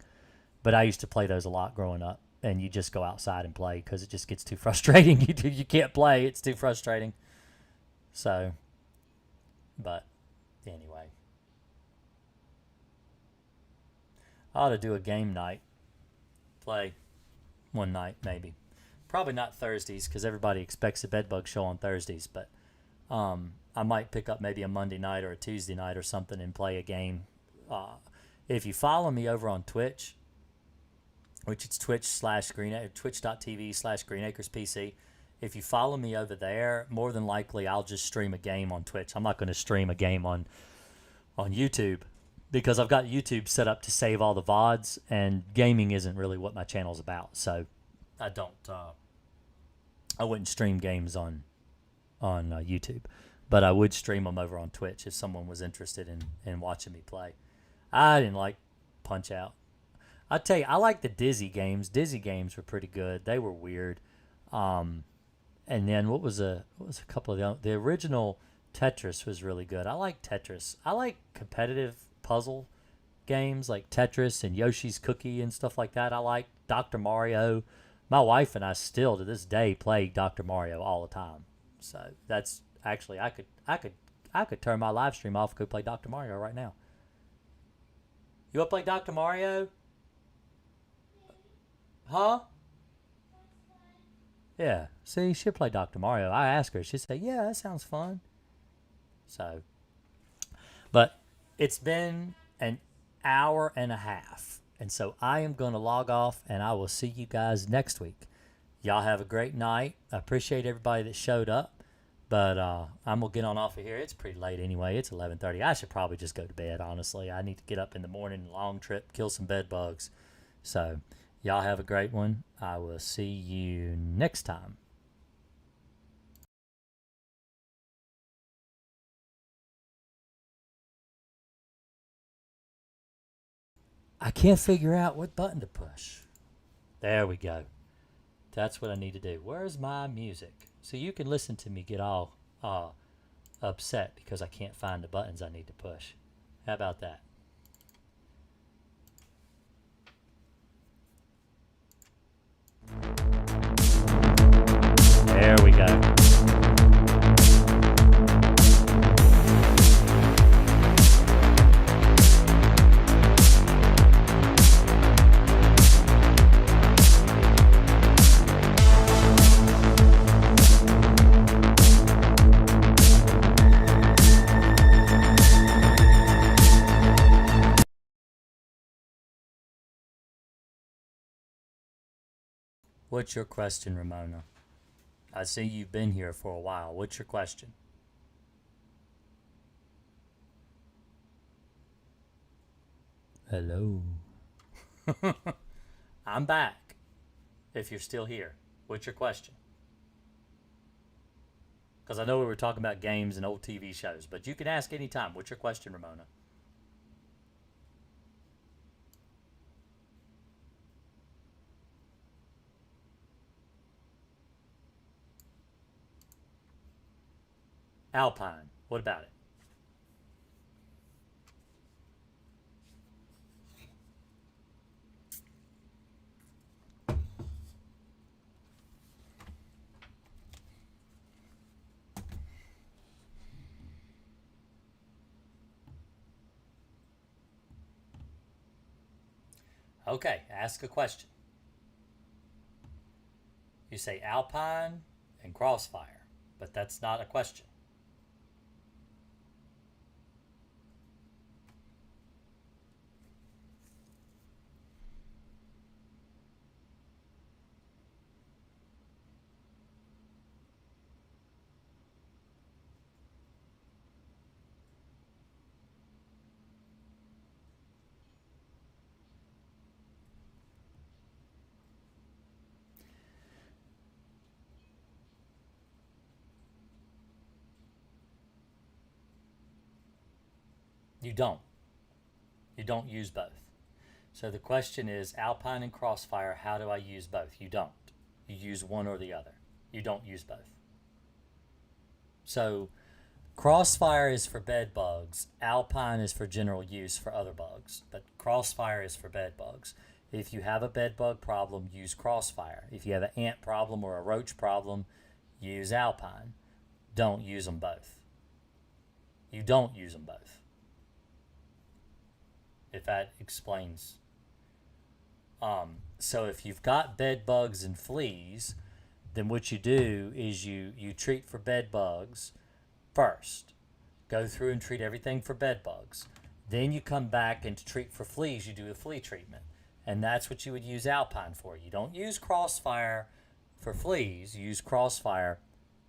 But I used to play those a lot growing up, and you just go outside and play because it just gets too frustrating. You can't play. It's too frustrating. So, but anyway. I ought to do a game night. Play one night, maybe. Probably not Thursdays because everybody expects a bedbug show on Thursdays, but I might pick up maybe a Monday night or a Tuesday night or something and play a game. If you follow me over on Twitch, which it's twitch.tv/greenacrespc. If you follow me over there, more than likely I'll just stream a game on Twitch. I'm not going to stream a game on YouTube because I've got YouTube set up to save all the VODs, and gaming isn't really what my channel's about. So I don't. I wouldn't stream games on YouTube, but I would stream them over on Twitch if someone was interested in watching me play. I didn't like Punch Out. I'll tell you, I like the Dizzy games. Dizzy games were pretty good. They were weird. And then what was a couple of the original Tetris was really good. I like Tetris. I like competitive puzzle games like Tetris and Yoshi's Cookie and stuff like that. I like Dr. Mario. My wife and I still to this day play Dr. Mario all the time. So that's actually I could turn my live stream off and go play Dr. Mario right now. You want to play Dr. Mario? Huh? Yeah. See, she'll play Dr. Mario. I asked her. She said, yeah, that sounds fun. So, but it's been an hour and a half. And so I am going to log off, and I will see you guys next week. Y'all have a great night. I appreciate everybody that showed up. But I'm going to get on off of here. It's pretty late anyway. It's 11:30. I should probably just go to bed, honestly. I need to get up in the morning, long trip, kill some bed bugs. So y'all have a great one. I will see you next time. I can't figure out what button to push. There we go. That's what I need to do. Where's my music? So you can listen to me get all upset because I can't find the buttons I need to push. How about that? There we go. What's your question, Ramona? I see you've been here for a while. What's your question? Hello. I'm back. If you're still here, what's your question? Because I know we were talking about games and old TV shows, but you can ask anytime. What's your question, Ramona? Alpine. What about it? Okay, ask a question. You say Alpine and Crossfire, but that's not a question. You don't. You don't use both. So the question is Alpine and Crossfire, how do I use both? You don't. You use one or the other. You don't use both. So Crossfire is for bed bugs. Alpine is for general use for other bugs. But Crossfire is for bed bugs. If you have a bed bug problem, use Crossfire. If you have an ant problem or a roach problem, use Alpine. Don't use them both. You don't use them both. If that explains. So if you've got bed bugs and fleas, then what you do is you treat for bed bugs first. Go through and treat everything for bed bugs. Then you come back and to treat for fleas, you do a flea treatment. And that's what you would use Alpine for. You don't use Crossfire for fleas. You use Crossfire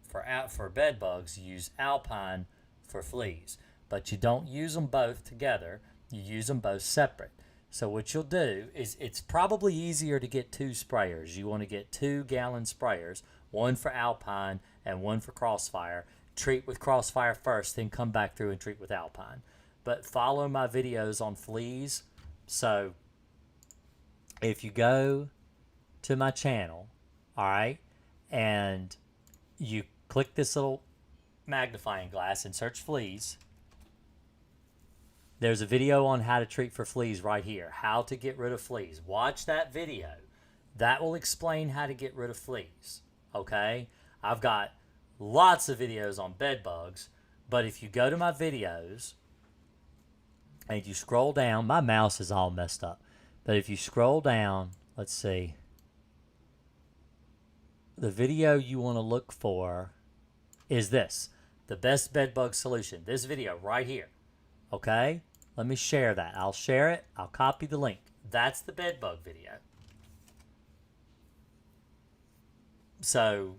for bed bugs. You use Alpine for fleas. But you don't use them both together. You use them both separate. So what you'll do is, it's probably easier to get 2 sprayers. You want to get 2-gallon sprayers, one for Alpine and one for Crossfire. Treat with Crossfire first, then come back through and treat with Alpine. But follow my videos on fleas. So if you go to my channel, all right, and you click this little magnifying glass and search fleas, there's a video on how to treat for fleas right here. How to get rid of fleas. Watch that video. That will explain how to get rid of fleas. Okay? I've got lots of videos on bed bugs, but if you go to my videos and you scroll down, my mouse is all messed up. But if you scroll down, let's see. The video you want to look for is this. The best bed bug solution. This video right here. Okay? Let me share that. I'll share it. I'll copy the link. That's the bed bug video. So,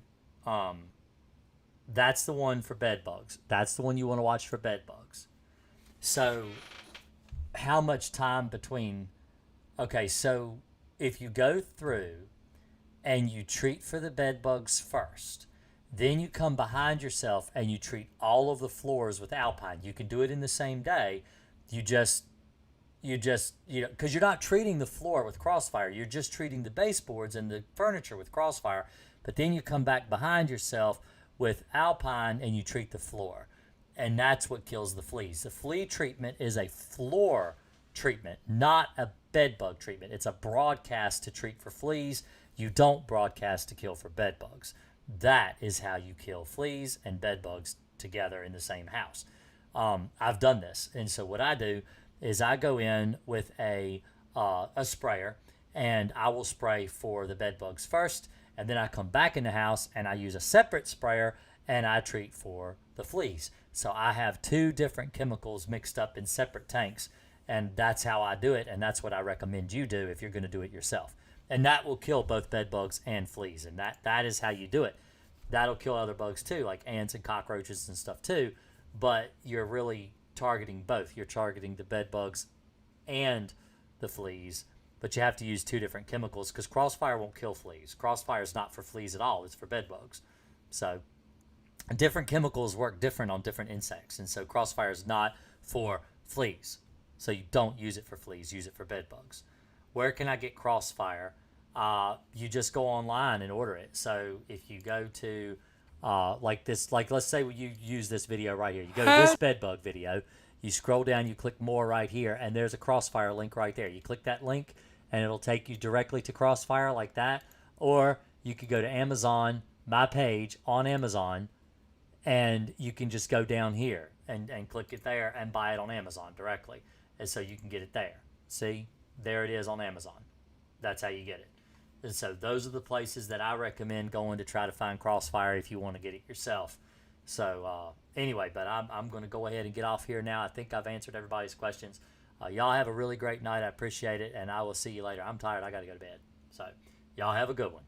that's the one for bed bugs. That's the one you want to watch for bed bugs. So, how much time between... Okay, so if you go through and you treat for the bed bugs first, then you come behind yourself and you treat all of the floors with Alpine. You can do it in the same day. You know, because you're not treating the floor with Crossfire. You're just treating the baseboards and the furniture with Crossfire. But then you come back behind yourself with Alpine and you treat the floor. And that's what kills the fleas. The flea treatment is a floor treatment, not a bed bug treatment. It's a broadcast to treat for fleas. You don't broadcast to kill for bed bugs. That is how you kill fleas and bed bugs together in the same house. I've done this, and so what I do is I go in with a sprayer, and I will spray for the bed bugs first, and then I come back in the house and I use a separate sprayer and I treat for the fleas. So I have 2 different chemicals mixed up in separate tanks, and that's how I do it, and that's what I recommend you do if you're going to do it yourself. And that will kill both bed bugs and fleas, and that is how you do it. That'll kill other bugs too, like ants and cockroaches and stuff too, but you're really targeting both. You're targeting the bed bugs and the fleas, but you have to use 2 different chemicals because Crossfire won't kill fleas. Crossfire is not for fleas at all. It's for bed bugs. So different chemicals work different on different insects, and so Crossfire is not for fleas. So you don't use it for fleas. Use it for bed bugs. Where can I get Crossfire? You just go online and order it. So if you go to let's say you use this video right here. You go to this bed bug video, you scroll down, you click more right here, and there's a Crossfire link right there. You click that link and it'll take you directly to Crossfire like that. Or you could go to Amazon, my page on Amazon, and you can just go down here and click it there and buy it on Amazon directly. And so you can get it there. See? There it is on Amazon. That's how you get it. And so those are the places that I recommend going to try to find Crossfire if you want to get it yourself. So anyway, but I'm going to go ahead and get off here now. I think I've answered everybody's questions. Y'all have a really great night. I appreciate it, and I will see you later. I'm tired. I got to go to bed. So y'all have a good one.